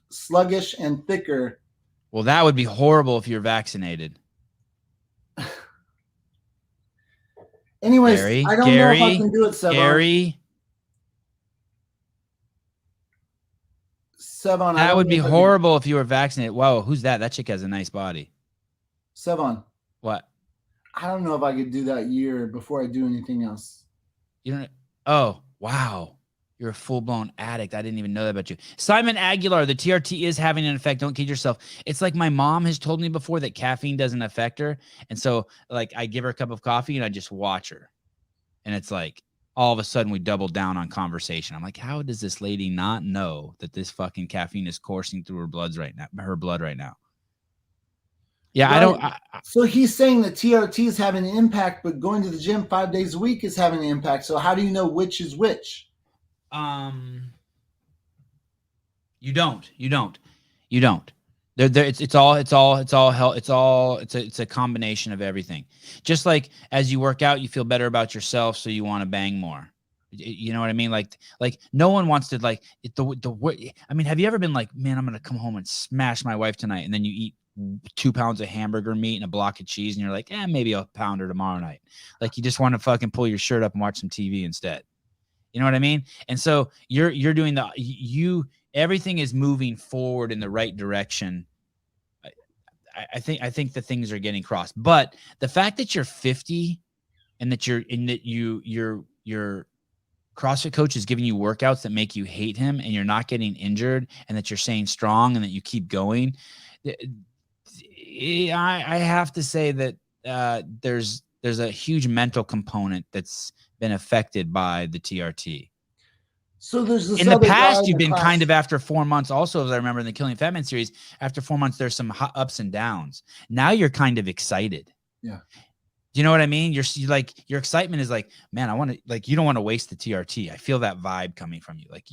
sluggish and thicker. Well, that would be horrible if you're vaccinated. Anyways, Gary, I don't know if I can do it, Sevon. Sevon, that would be horrible if you were vaccinated. Whoa, who's that? That chick has a nice body. Sevon. What? I don't know if I could do that year before I do anything else. You don't. Oh, wow. You're a full-blown addict. I didn't even know that about you. Simon Aguilar, the TRT is having an effect. Don't kid yourself. It's like my mom has told me before that caffeine doesn't affect her. And so like I give her a cup of coffee and I just watch her. And it's like, all of a sudden we doubled down on conversation. I'm like, how does this lady not know that this fucking caffeine is coursing through her blood right now? Yeah, Right. I don't. So he's saying that TRT is having an impact, but going to the gym 5 days a week is having an impact. So how do you know which is which? You don't. It's a combination of everything. Just like as you work out, you feel better about yourself, so you want to bang more. You know what I mean? Like no one wants to I mean, have you ever been like, man, I'm gonna come home and smash my wife tonight, and then you eat 2 pounds of hamburger meat and a block of cheese, and you're like, maybe a pounder tomorrow night. Like you just want to fucking pull your shirt up and watch some TV instead. You know what I mean? And so you're doing everything is moving forward in the right direction. I think the things are getting crossed, but the fact that you're 50 and that your CrossFit coach is giving you workouts that make you hate him, and you're not getting injured, and that you're staying strong, and that you keep going. I have to say that there's a huge mental component that's been affected by the TRT. So there's this in the other guy past, in you've the been class. kind of, after 4 months, also, as I remember in the Killing Fat Man series, after 4 months, there's some ups and downs. Now you're kind of excited. Yeah. Do you know what I mean? You're like, your excitement is like, man, I want to, like, you don't want to waste the TRT. I feel that vibe coming from you. Like,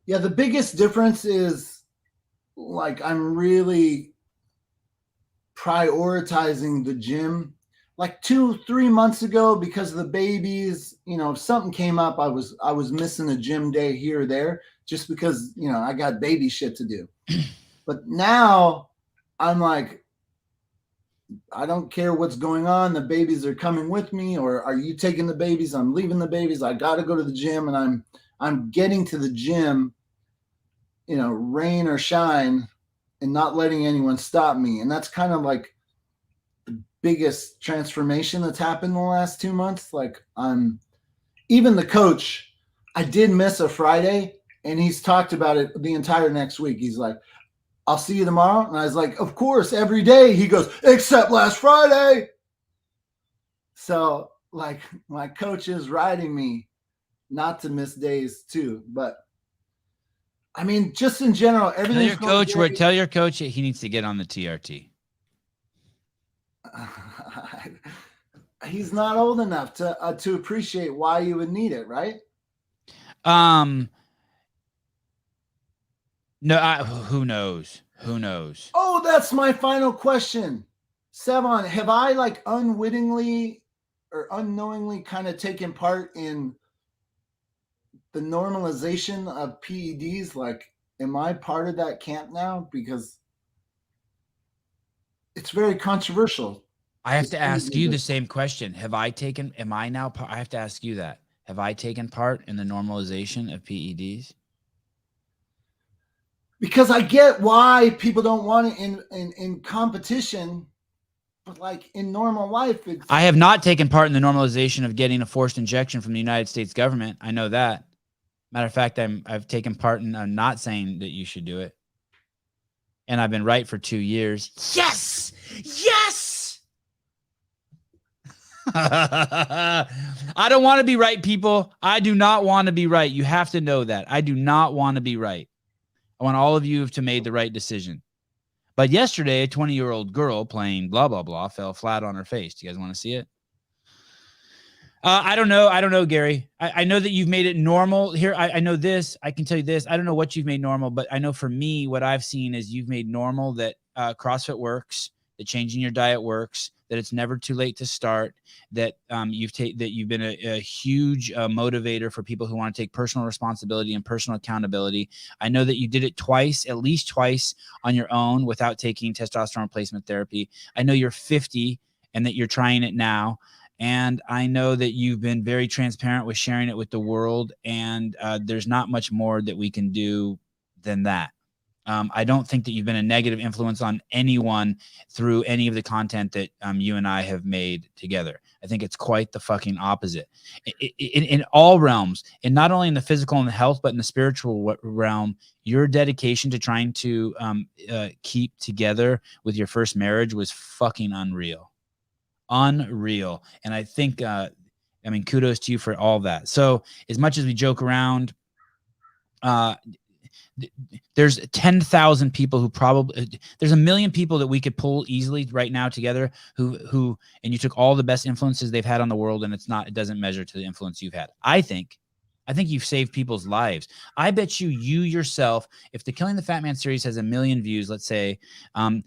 yeah, the biggest difference is like I'm really prioritizing the gym. Like 2-3 months ago, because of the babies, if something came up, I was missing a gym day here or there just because, I got baby shit to do. But now I'm like, I don't care what's going on. The babies are coming with me, or are you taking the babies? I'm leaving the babies. I got to go to the gym, and I'm getting to the gym, rain or shine, and not letting anyone stop me. And that's kind of like the biggest transformation that's happened in the last 2 months. Like even the coach, I did miss a Friday, and he's talked about it the entire next week. He's like, I'll see you tomorrow. And I was like, of course, every day. He goes, except last Friday. So like my coach is riding me not to miss days too. But I mean, just in general, everything's tell your coach he needs to get on the TRT. He's not old enough to appreciate why you would need it, right? No, who knows? Who knows? Oh, that's my final question. Sevan, have I like unwittingly or unknowingly kind of taken part in the normalization of PEDs? Like, am I part of that camp now? Because it's very controversial. I have to ask you the same question. I have to ask you that. Have I taken part in the normalization of PEDs? Because I get why people don't want it in competition, but like in normal life, I have not taken part in the normalization of getting a forced injection from the United States government. I know that. Matter of fact, I've taken part in not saying that you should do it. And I've been right for 2 years. Yes! Yes! I don't want to be right, people. I do not want to be right. You have to know that. I do not want to be right. I want all of you to made the right decision. But yesterday, a 20-year-old girl playing blah, blah, blah fell flat on her face. Do you guys want to see it? I don't know, Gary. I know that you've made it normal here. I know this. I can tell you this. I don't know what you've made normal, but I know for me, what I've seen is you've made normal that CrossFit works, that changing your diet works, that it's never too late to start, that you've been a huge motivator for people who want to take personal responsibility and personal accountability. I know that you did it at least twice on your own without taking testosterone replacement therapy. I know you're 50 and that you're trying it now. And I know that you've been very transparent with sharing it with the world. And there's not much more that we can do than that. I don't think that you've been a negative influence on anyone through any of the content that you and I have made together. I think it's quite the fucking opposite in all realms, and not only in the physical and the health, but in the spiritual realm. Your dedication to trying to keep together with your first marriage was fucking unreal. And I think I mean, kudos to you for all that. So as much as we joke around, there's 10,000 people who probably, there's a million people that we could pull easily right now together who, and you took all the best influences they've had on the world, and it doesn't measure to the influence you've had. I think you've saved people's lives. I bet you yourself, if the Killing the Fat Man series has 1 million views, let's say, I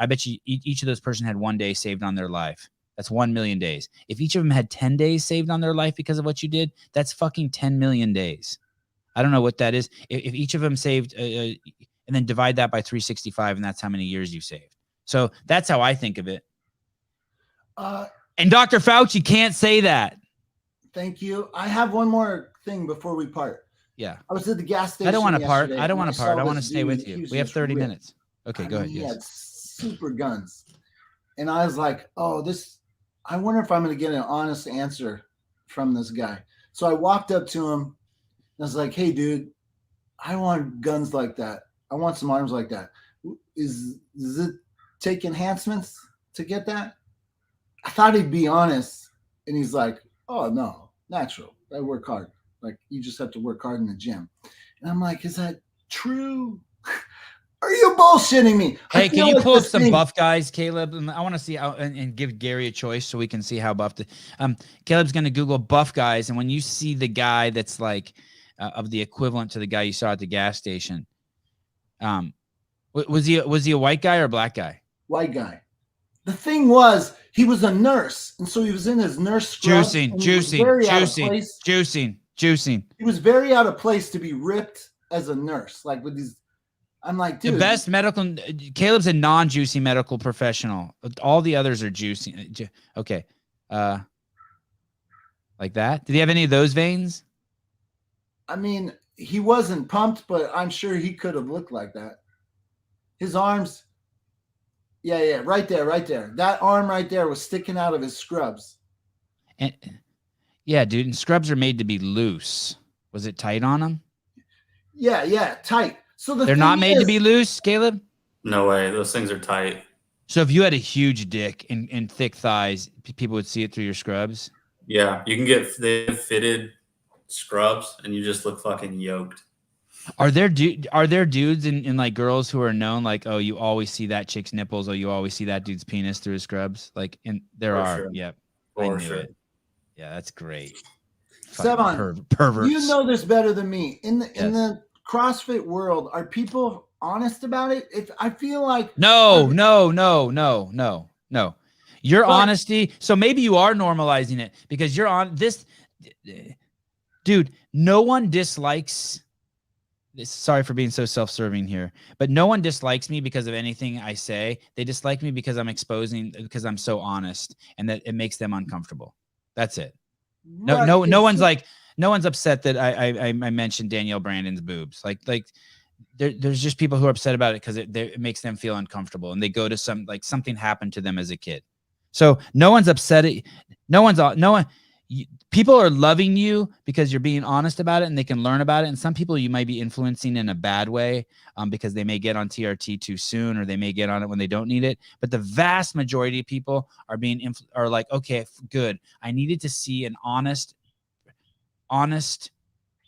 bet you each of those person had 1 day saved on their life. That's 1 million days. If each of them had 10 days saved on their life because of what you did, that's fucking 10 million days. I don't know what that is. If each of them saved, and then divide that by 365, and that's how many years you've saved. So that's how I think of it. And Dr. Fauci can't say that. Thank you. I have one more thing before we part. Yeah. I was at the gas station. I don't want to part. yesterday I don't and want to part. saw I want to this stay dude. with He you. was We have just 30 ripped. minutes. Okay, I go mean, ahead. He Yes. had super guns. And I was like, oh, I wonder if I'm going to get an honest answer from this guy. So I walked up to him and I was like, hey, dude, I want guns like that. I want some arms like that. Does it take enhancements to get that? I thought he'd be honest. And he's like, oh, no, natural. I work hard. Like, you just have to work hard in the gym. And I'm like, is that true? Are you bullshitting me? Hey, can you like pull up this some thing- buff guys, Caleb? I want to see how, and give Gary a choice so we can see how buff. Caleb's going to Google buff guys, and when you see the guy that's like of the equivalent to the guy you saw at the gas station, was he a white guy or a black guy? White guy. The thing was, he was a nurse, and so he was in his nurse scrubs, and he was very out of place. Juicing. He was very out of place to be ripped as a nurse, like with these. I'm like, dude, The best medical. Caleb's a non-juicy medical professional. All the others are juicy. Okay, like that. Did he have any of those veins? I mean, he wasn't pumped, but I'm sure he could have looked like that. His arms, yeah, right there. That arm right there was sticking out of his scrubs. And yeah, dude, and scrubs are made to be loose. Was it tight on them? Yeah, tight. So They're not made to be loose, Caleb? No way. Those things are tight. So if you had a huge dick and thick thighs, people would see it through your scrubs? Yeah, you can get fitted scrubs, and you just look fucking yoked. Are there dudes and like girls who are known like, oh, you always see that chick's nipples, or you always see that dude's penis through his scrubs? Like, and there For are. sure. Yep. I For knew sure. it. Yeah, that's great. Sevan, Perverts. you know this better than me. In the CrossFit world, are people honest about it? If I feel like No. Your But- honesty. So maybe you are normalizing it because you're on this. Dude, no one dislikes. Sorry for being so self-serving here, but no one dislikes me because of anything I say. They dislike me because because I'm so honest, and that it makes them uncomfortable. That's it. No one's upset that I mentioned Danielle Brandon's boobs. Like there's just people who are upset about it because it makes them feel uncomfortable, and they go to something happened to them as a kid. So no one's upset. People are loving you because you're being honest about it, and they can learn about it. And some people you might be influencing in a bad way because they may get on TRT too soon, or they may get on it when they don't need it. But the vast majority of people are like, okay, good. I needed to see an honest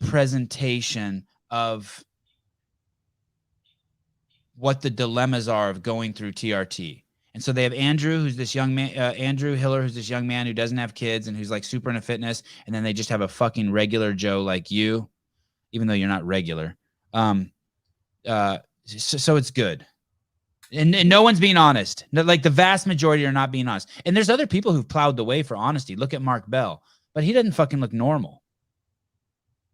presentation of what the dilemmas are of going through TRT. And so they have Andrew, who's this young man, Andrew Hiller, who's this young man who doesn't have kids and who's like super into fitness. And then they just have a fucking regular Joe like you, even though you're not regular. So it's good. And no one's being honest. Like the vast majority are not being honest. And there's other people who've plowed the way for honesty. Look at Mark Bell, but he doesn't fucking look normal.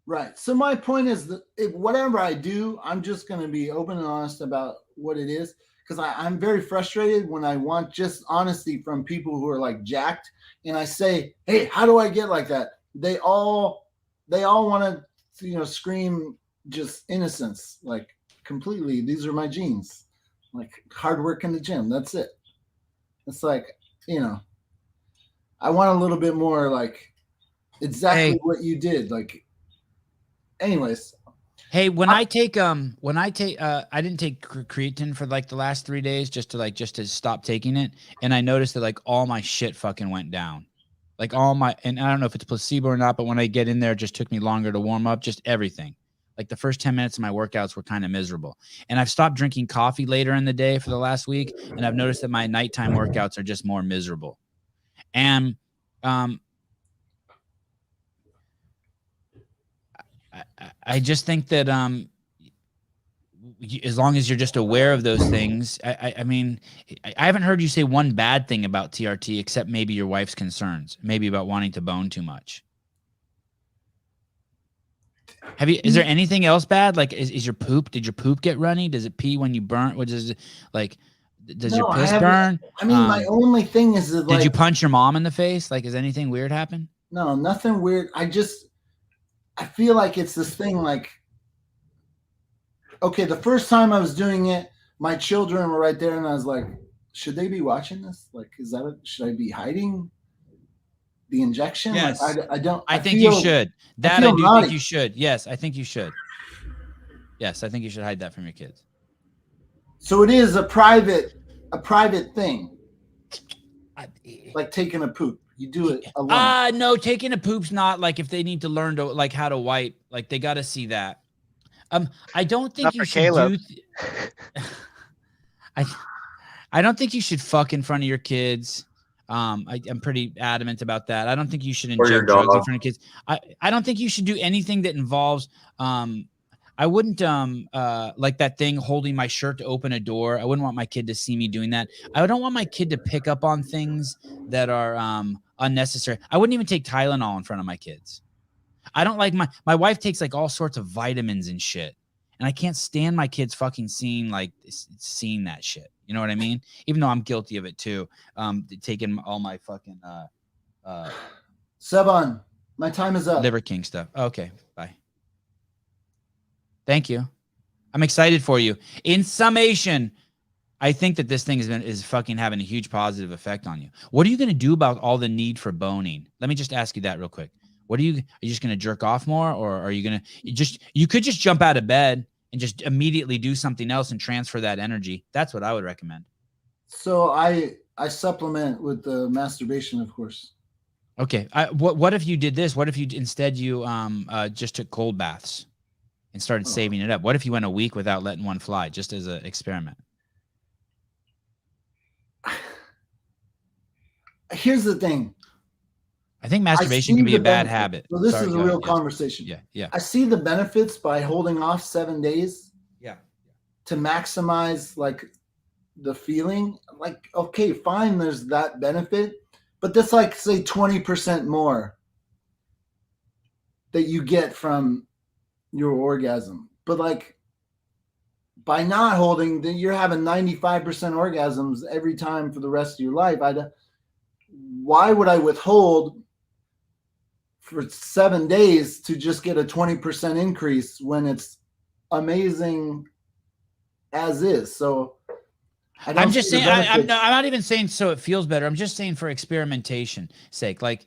Right. So my point is that whatever I do, I'm just going to be open and honest about what it is. Because I'm very frustrated when I want just honesty from people who are like jacked, and I say, "Hey, how do I get like that?" They all want to, scream just innocence, like completely. These are my genes, like hard work in the gym. That's it. It's like, I want a little bit more like exactly what you did. Like, anyways. Hey, I didn't take creatine for like the last 3 days just to stop taking it, and I noticed that like all my shit fucking went down. Like all my, and I don't know if it's placebo or not, but when I get in there, it just took me longer to warm up, just everything. Like the first 10 minutes of my workouts were kind of miserable. And I've stopped drinking coffee later in the day for the last week. And I've noticed that my nighttime workouts are just more miserable. And I just think that as long as you're just aware of those things, I mean, I haven't heard you say one bad thing about TRT except maybe your wife's concerns, maybe about wanting to bone too much. Have you? Is there anything else bad? Like, is your poop? Did your poop get runny? Does it pee when you burn? What is it like? Does your piss burn? I mean, my only thing is that, like, did you punch your mom in the face? Like, has anything weird happened? No, nothing weird. I feel like it's this thing, like, okay, the first time I was doing it, my children were right there, and I was like, should they be watching this? Like, should I be hiding the injection? Yes. Like, I don't. I think you should. That I do naughty. think you should. Yes, I think you should. Yes, I think you should hide that from your kids. So it is a private thing, like taking a poop. You do it alone. No, taking a poop's not like if they need to learn to like how to wipe. Like they got to see that. I don't think Not you for should Caleb. I don't think you should fuck in front of your kids. I'm pretty adamant about that. I don't think you should Or your inject drugs in dog. front of kids. I don't think you should do anything that involves I wouldn't like that thing holding my shirt to open a door. I wouldn't want my kid to see me doing that. I don't want my kid to pick up on things that are unnecessary. I wouldn't even take Tylenol in front of my kids. I don't like my wife takes like all sorts of vitamins and shit. And I can't stand my kids fucking seeing that shit. You know what I mean? Even though I'm guilty of it too. Taking all my fucking Sevan, my time is up. Liver King stuff. Okay, bye. Thank you. I'm excited for you. In summation, I think that this thing is fucking having a huge positive effect on you. What are you going to do about all the need for boning? Let me just ask you that real quick. Are you just going to jerk off more, or are you going to you could just jump out of bed and just immediately do something else and transfer that energy. That's what I would recommend. So I supplement with the masturbation, of course. Okay. What if you did this? What if you instead just took cold baths and started saving it up? What if you went a week without letting one fly, just as an experiment? Here's the thing. I think masturbation can be a bad habit. So this Sorry, is a go real ahead. conversation. Yeah. I see the benefits by holding off 7 days. Yeah. To maximize like the feeling. Like, okay, fine, there's that benefit, but that's like, say, 20% more that you get from your orgasm. But like, by not holding, you're having 95% orgasms every time for the rest of your life. Why would I withhold for 7 days to just get a 20% increase when it's amazing as is? So I'm just saying, I'm not even saying so it feels better. I'm just saying for experimentation sake, like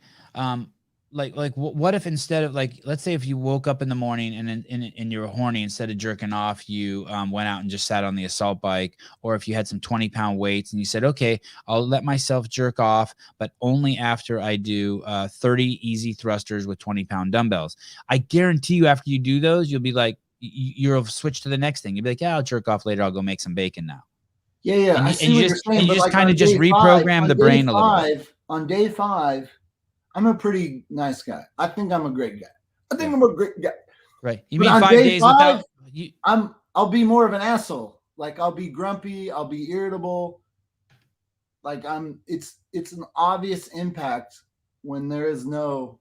what if instead of like, let's say if you woke up in the morning and you were horny, instead of jerking off, you went out and just sat on the assault bike, or if you had some 20-pound weights and you said, okay, I'll let myself jerk off, but only after I do 30 easy thrusters with 20-pound dumbbells. I guarantee you after you do those, you'll be like, you'll switch to the next thing. You'll be like, yeah, I'll jerk off later. I'll go make some bacon now. Yeah. And I see what you're saying. you But just like kind of on just day reprogram five- the on brain day a little five- bit. On day 5, I'm a pretty nice guy. I think I'm a great guy. I'm a great guy. Right. You But mean on 5 day days 5, without you? I'll be more of an asshole. Like, I'll be grumpy, I'll be irritable. Like, it's an obvious impact when there is no,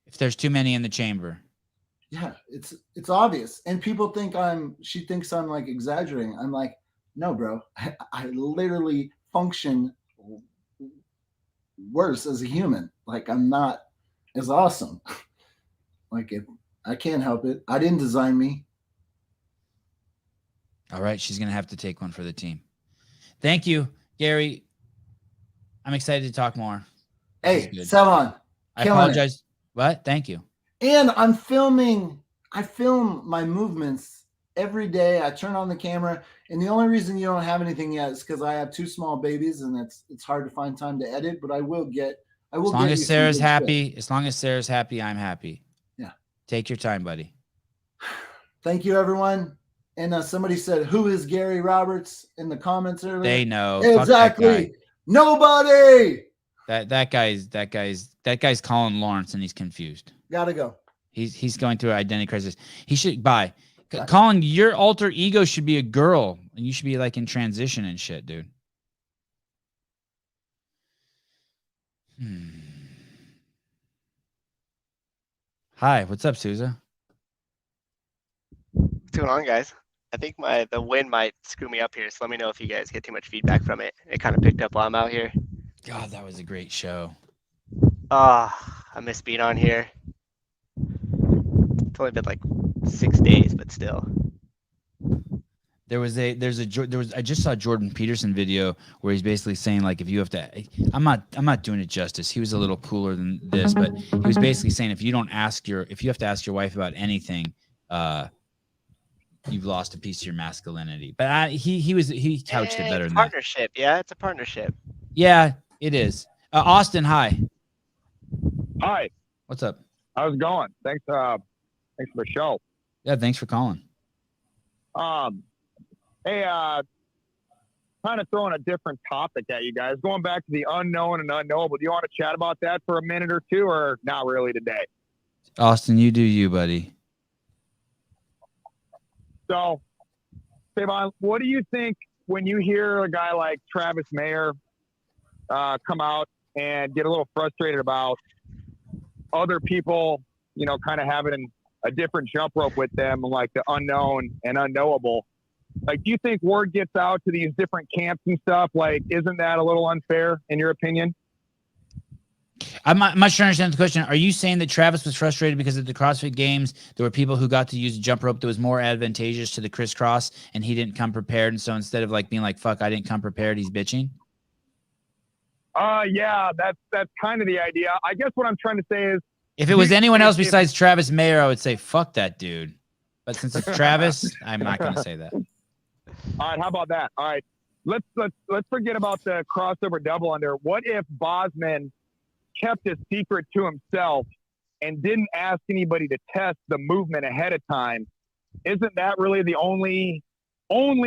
If there's too many in the chamber. yeah, it's obvious. And people she thinks I'm like exaggerating. I'm like, no, bro. I literally function worse as a human. Like, I'm not as awesome. Like, I can't help it. I didn't design me. All right. She's going to have to take one for the team. Thank you, Gary. I'm excited to talk more. This Hey, is good. Sevan. I killing it. apologize. What? Thank you. And I film my movements every day. I turn on the camera, and the only reason you don't have anything yet is because I have 2 small babies, and it's hard to find time to edit, but I will get I will As long get as you some Sarah's good shit. happy, as long as Sarah's happy, I'm happy. Yeah. Take your time, buddy. Thank you, everyone. And somebody said, "Who is Gary Roberts?" in the comments earlier. They know. Fuck that Exactly. guy. Nobody. That guy's Colin Lawrence, and he's confused. Gotta go. He's going through an identity crisis. He should bye. Got it. Colin, your alter ego should be a girl, and you should be like in transition and shit, dude. Hi, what's up, Souza? What's going on, guys? I think the wind might screw me up here, so let me know if you guys get too much feedback from it. It kind of picked up while I'm out here. God, that was a great show. I miss being on here. It's only been like 6 days, but still. I just saw a Jordan Peterson video where he's basically saying like if you have to, I'm not doing it justice. He was a little cooler than this, but he was basically saying if you have to ask your wife about anything, you've lost a piece of your masculinity. But he couched it better It's than a that. partnership. Yeah, it's a partnership. Yeah, it is. Austin, hi. Hi, What's up? how's it going? Thanks for the show. Yeah, thanks for calling. Hey, kind of throwing a different topic at you guys. Going back to the unknown and unknowable. Do you want to chat about that for a minute or two, or not really today? Austin, you do you, buddy. So, Savon, what do you think when you hear a guy like Travis Mayer come out and get a little frustrated about other people, kind of having a different jump rope with them, like the unknown and unknowable? Like, do you think word gets out to these different camps and stuff? Like, isn't that a little unfair in your opinion? I'm not sure I understand the question. Are you saying that Travis was frustrated because at the CrossFit Games there were people who got to use a jump rope that was more advantageous to the crisscross, and he didn't come prepared, and so instead of like being like "fuck, I didn't come prepared," he's bitching? Yeah, that's kind of the idea. I guess what I'm trying to say is, If it was anyone else besides Travis Mayer, I would say "fuck that dude." But since it's Travis, I'm not going to say that. all right, how about that? All right, let's forget about the crossover double under. What if Bosman kept a secret to himself and didn't ask anybody to test the movement ahead of time? Isn't that really the only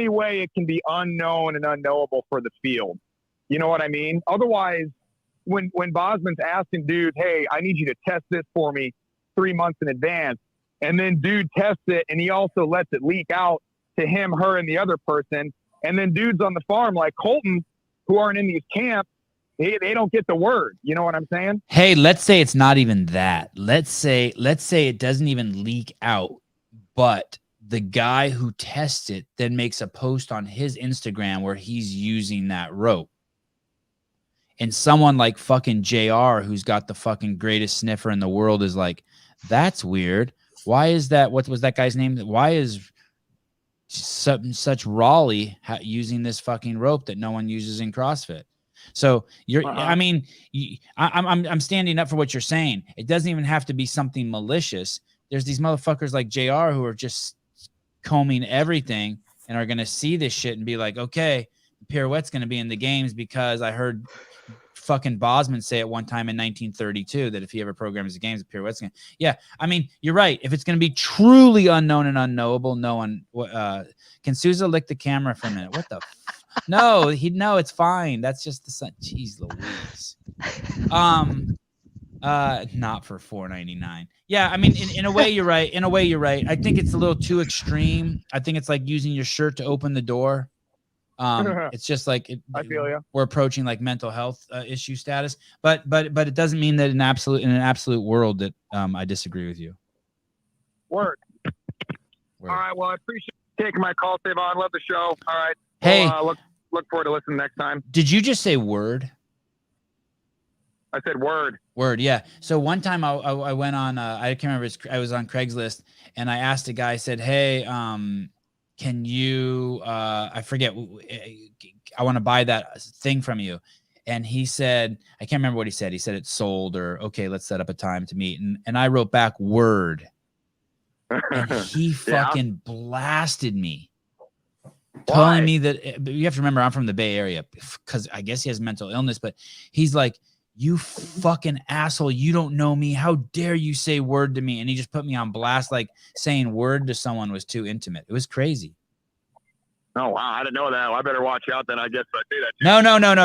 way it can be unknown and unknowable for the field? You know what I mean? Otherwise, when Bosman's asking dude, hey, I need you to test this for me 3 months in advance, and then dude tests it and he also lets it leak out to him, her, and the other person, and then dudes on the farm like Colton who aren't in these camps, they don't get the word. You know what I'm saying? Hey, let's say it's not even that. Let's say it doesn't even leak out, but the guy who tests it then makes a post on his Instagram where he's using that rope. And someone like fucking JR, who's got the fucking greatest sniffer in the world, is like, that's weird. Why is that? What was that guy's name? Why is such Raleigh using this fucking rope that no one uses in CrossFit? So I'm standing up for what you're saying. It doesn't even have to be something malicious. There's these motherfuckers like JR who are just combing everything and are going to see this shit and be like, okay, pirouette's going to be in the games because I heard fucking Bosman say at one time in 1932 that if he ever programs the games, the pirouette's going to. Yeah, I mean, you're right. If it's going to be truly unknown and unknowable, no one can Souza lick the camera for a minute. What the No, it's fine. That's just the sun. Jeez Louise. Not for $4.99. Yeah, I mean, in a way you're right. In a way you're right. I think it's a little too extreme. I think it's like using your shirt to open the door. It's just like I feel you. We're approaching like mental health issue status, but it doesn't mean that in an absolute world that I disagree with you. Word. All right. Well, I appreciate you taking my call, Savon. Love the show. All right. Hey, we'll, look forward to listening next time. Did you just say word? I said word. Word, yeah. So one time I went on, I can't remember, I was on Craigslist and I asked a guy, I said, hey, can you, I forget, I want to buy that thing from you. And he said, I can't remember what he said. He said it's sold, or okay, let's set up a time to meet. And I wrote back word. And he fucking blasted me. Telling me that, you have to remember I'm from the Bay Area because I guess he has mental illness, but he's like, you fucking asshole. You don't know me. How dare you say word to me? And he just put me on blast. Like saying word to someone was too intimate. It was crazy. Oh wow, I didn't know that. Well, I better watch out then. I guess I say that.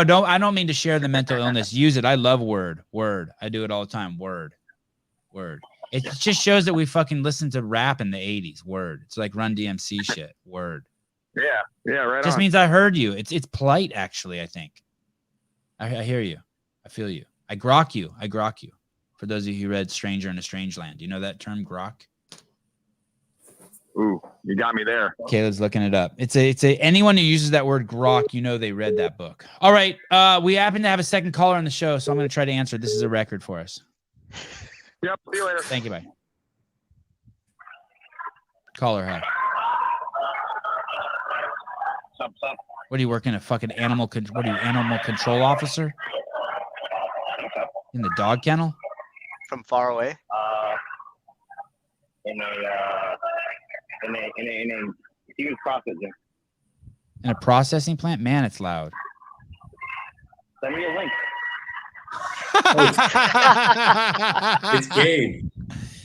No. I don't mean to share the mental illness. Use it. I love word. I do it all the time. Word. It just shows that we fucking listened to rap in the 80s. Word. It's like Run DMC shit. Word. Yeah, right. Just on. means I heard you. It's polite, actually, I think. I hear you. I feel you. I grok you. For those of you who read Stranger in a Strange Land, you know that term, grok? Ooh, you got me there. Caleb's looking it up. It's a anyone who uses that word grok, you know they read that book. All right. We happen to have a second caller on the show, so I'm going to try to answer. This is a record for us. Yep. See you later. Thank you. Bye. Caller, hi. Sup. What are you working a fucking animal control officer in the dog kennel? From far away. In a huge processing. In a processing plant? Man, it's loud. Send me a link. It's Gabe.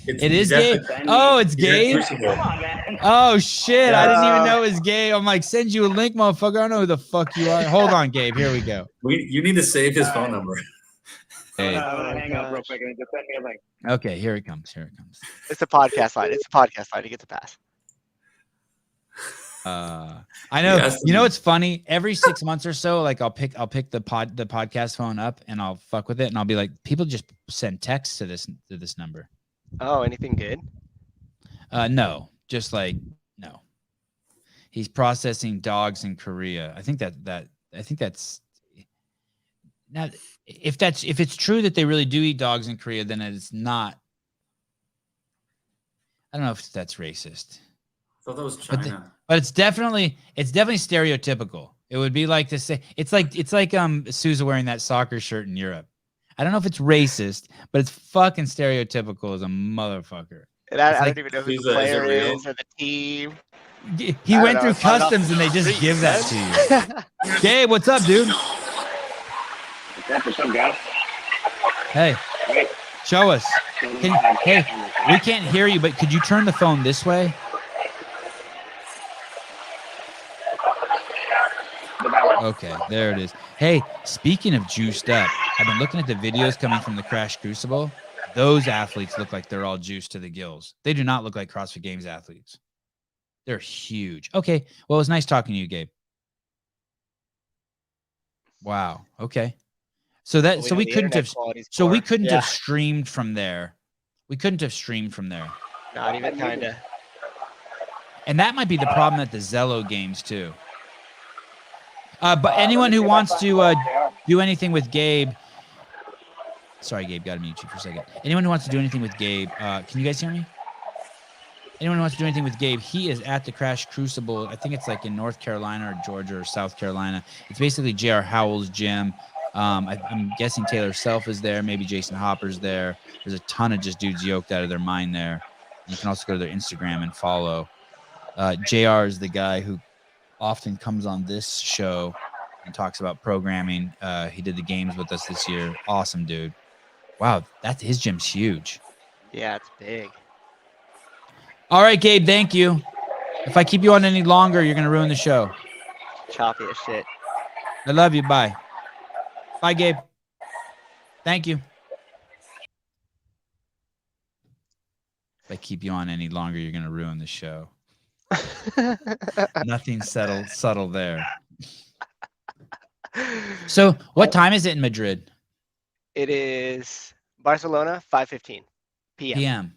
It is Gabe. Oh, it's Gabe. Come on, man. Oh shit! I didn't even know it was Gabe. I'm like, send you a link, motherfucker. I don't know who the fuck you are. Hold on, Gabe. Here we go. You need to save his phone number. Hey. I'm gonna hang up real quick and just send me a link. Okay, here it comes. It's a podcast line. It gets a pass. I know. Yes. You know, it's funny. Every 6 months or so, like I'll pick the podcast phone up and I'll fuck with it, and I'll be like, people just send texts to this number. Oh, anything good? No, just like no. He's processing dogs in Korea. I think that's now. If it's true that they really do eat dogs in Korea, then it's not. I don't know if that's racist. I thought that was China. But it's definitely stereotypical. It would be like to say it's like Sousa wearing that soccer shirt in Europe. I don't know if it's racist, but it's fucking stereotypical as a motherfucker. And I don't even know who the player is or the team. He went through customs and they just give that to you. Gabe, what's up, dude? What's up, guys? Hey, show us. Hey, we can't hear you, but could you turn the phone this way? Okay, there it is. Hey, speaking of juiced up, I've been looking at the videos coming from the Crash Crucible. Those athletes look like they're all juiced to the gills. They do not look like CrossFit Games athletes. They're huge. Okay, well, it was nice talking to you, Gabe. Wow. Okay. So we couldn't have streamed from there. We couldn't have streamed from there. Not even kinda. And that might be the problem at the Zello games too. But anyone who wants to do anything with Gabe, sorry, Gabe, got to mute you for a second. Anyone who wants to do anything with Gabe, can you guys hear me? Anyone who wants to do anything with Gabe, he is at the Crash Crucible. I think it's like in North Carolina or Georgia or South Carolina. It's basically J.R. Howell's gym. I'm guessing Taylor Self is there. Maybe Jason Hopper's there. There's a ton of just dudes yoked out of their mind there. You can also go to their Instagram and follow. JR is the guy who often comes on this show and talks about programming. He did the games with us this year. Awesome dude. Wow, his gym's huge. Yeah, it's big. All right, Gabe, thank you. If I keep you on any longer, you're going to ruin the show. Choppy as shit. I love you. Bye. Bye, Gabe. Thank you. If I keep you on any longer, you're going to ruin the show. Nothing subtle there. So what time is it in Madrid? It is Barcelona, 5:15 p.m.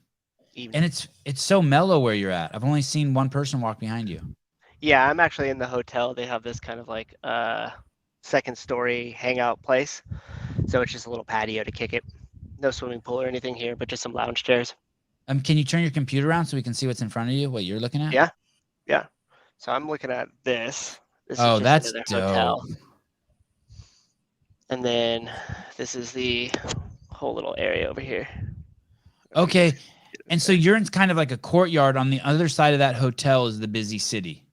And it's so mellow where you're at. I've only seen one person walk behind you. Yeah, I'm actually in the hotel. They have this kind of like second story hangout place. So it's just a little patio to kick it. No swimming pool or anything here, but just some lounge chairs. Can you turn your computer around so we can see what's in front of you, what you're looking at? Yeah. So I'm looking at this. This oh, is that's dope. hotel. And then this is the whole little area over here. Okay. And so you're in kind of like a courtyard. On the other side of that hotel is the busy city.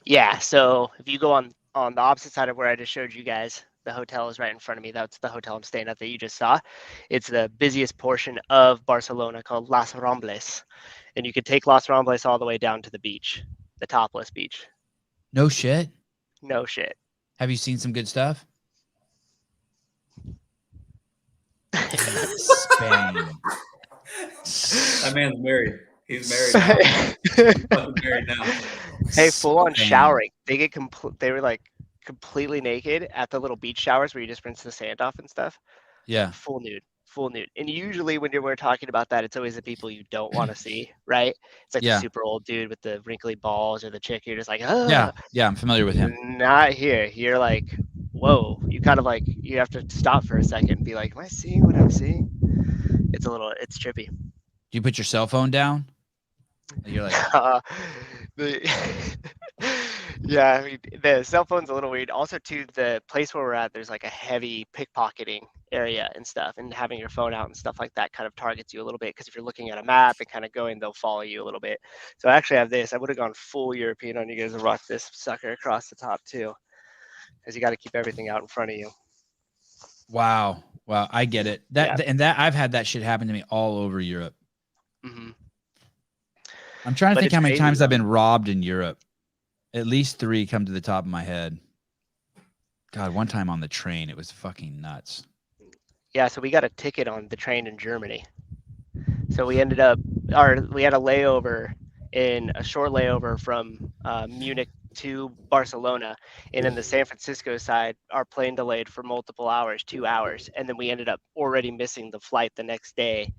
Yeah. So if you go on the opposite side of where I just showed you guys, The hotel is right in front of me. That's the hotel I'm staying at that you just saw. It's the busiest portion of Barcelona called Las Rambles. And you could take Las Rambles all the way down to the beach, the topless beach. No shit. No shit. Have you seen some good stuff? Spain. That man's married. He's married now. He's fucking married now. Hey, full on Spain. showering. They get they were like completely naked at the little beach showers where you just rinse the sand off and stuff. Yeah. Full nude. And usually when we're talking about that, it's always the people you don't want to see, right? It's like Yeah. the super old dude with the wrinkly balls or the chick. You're just like, oh, Yeah. Yeah. I'm familiar with him. Not here. You're like, whoa. You kind of like, you have to stop for a second and be like, am I seeing what I'm seeing? It's trippy. Do you put your cell phone down? You're like, Yeah, I mean, the cell phone's a little weird. Also, too, the place where we're at, there's like a heavy pickpocketing area and stuff, and having your phone out and stuff like that kind of targets you a little bit, because if you're looking at a map and kind of going, they'll follow you a little bit. So I actually have this. I would have gone full European on you guys and rocked this sucker across the top too, because you got to keep everything out in front of you. wow. Wow. I get it. And I've had that shit happen to me all over Europe. Mm-hmm. I'm trying to But think it's how many crazy, times I've though. been robbed in Europe. At least 3 come to the top of my head. God, one time on the train, it was fucking nuts. Yeah, so we got a ticket on the train in Germany. So we ended up, we had a layover, a short layover from Munich to Barcelona, and in the San Francisco side, our plane delayed for multiple hours, 2 hours, and then we ended up already missing the flight the next day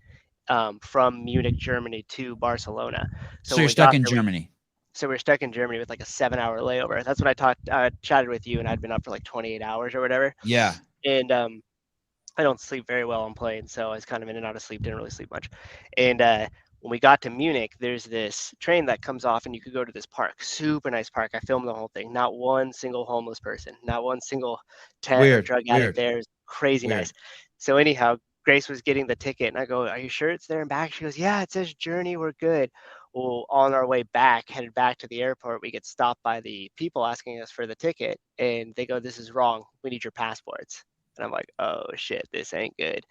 from Munich, Germany to Barcelona. So when you're we stuck got in there, Germany. So we're stuck in Germany with like a 7-hour layover. That's what I chatted with you, and I'd been up for like 28 hours or whatever. Yeah. And I don't sleep very well on planes, so I was kind of in and out of sleep, didn't really sleep much. And when we got to Munich, there's this train that comes off, and you could go to this park, super nice park. I filmed the whole thing. Not one single homeless person, not one single tent or Weird, drug weird. addict there. It was crazy Weird. nice. So anyhow, Grace was getting the ticket, and I go, "Are you sure it's there and back?" She goes, "Yeah, it says Journey. We're good." Well, on our way back, headed back to the airport, we get stopped by the people asking us for the ticket, and they go, "This is wrong. We need your passports." And I'm like, "Oh shit, this ain't good."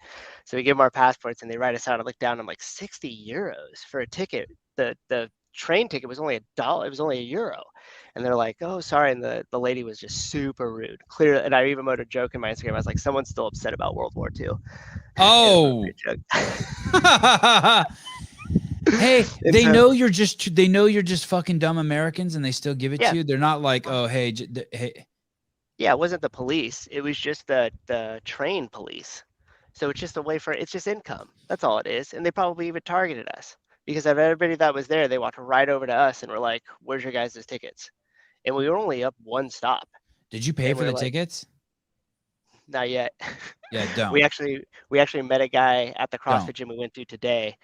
So we give them our passports, and they write us out. I look down, I'm like, 60 euros for a ticket. The train ticket was only $1. It was only €1. And they're like, "Oh, sorry." And the lady was just super rude. Clear. And I even wrote a joke in my Instagram. I was like, "Someone's still upset about World War II." Oh. Hey, they know you're just fucking dumb Americans, and they still give it Yeah. to you. They're not like, oh, hey, hey. Yeah, it wasn't the police. It was just the train police. So it's just a way it's just income. That's all it is. And they probably even targeted us because of everybody that was there. They walked right over to us and were like, "Where's your guys' tickets?" And we were only up one stop. Did you pay And for the we're like, tickets? Not yet. Yeah, don't. We actually met a guy at the CrossFit Don't. gym we went to today.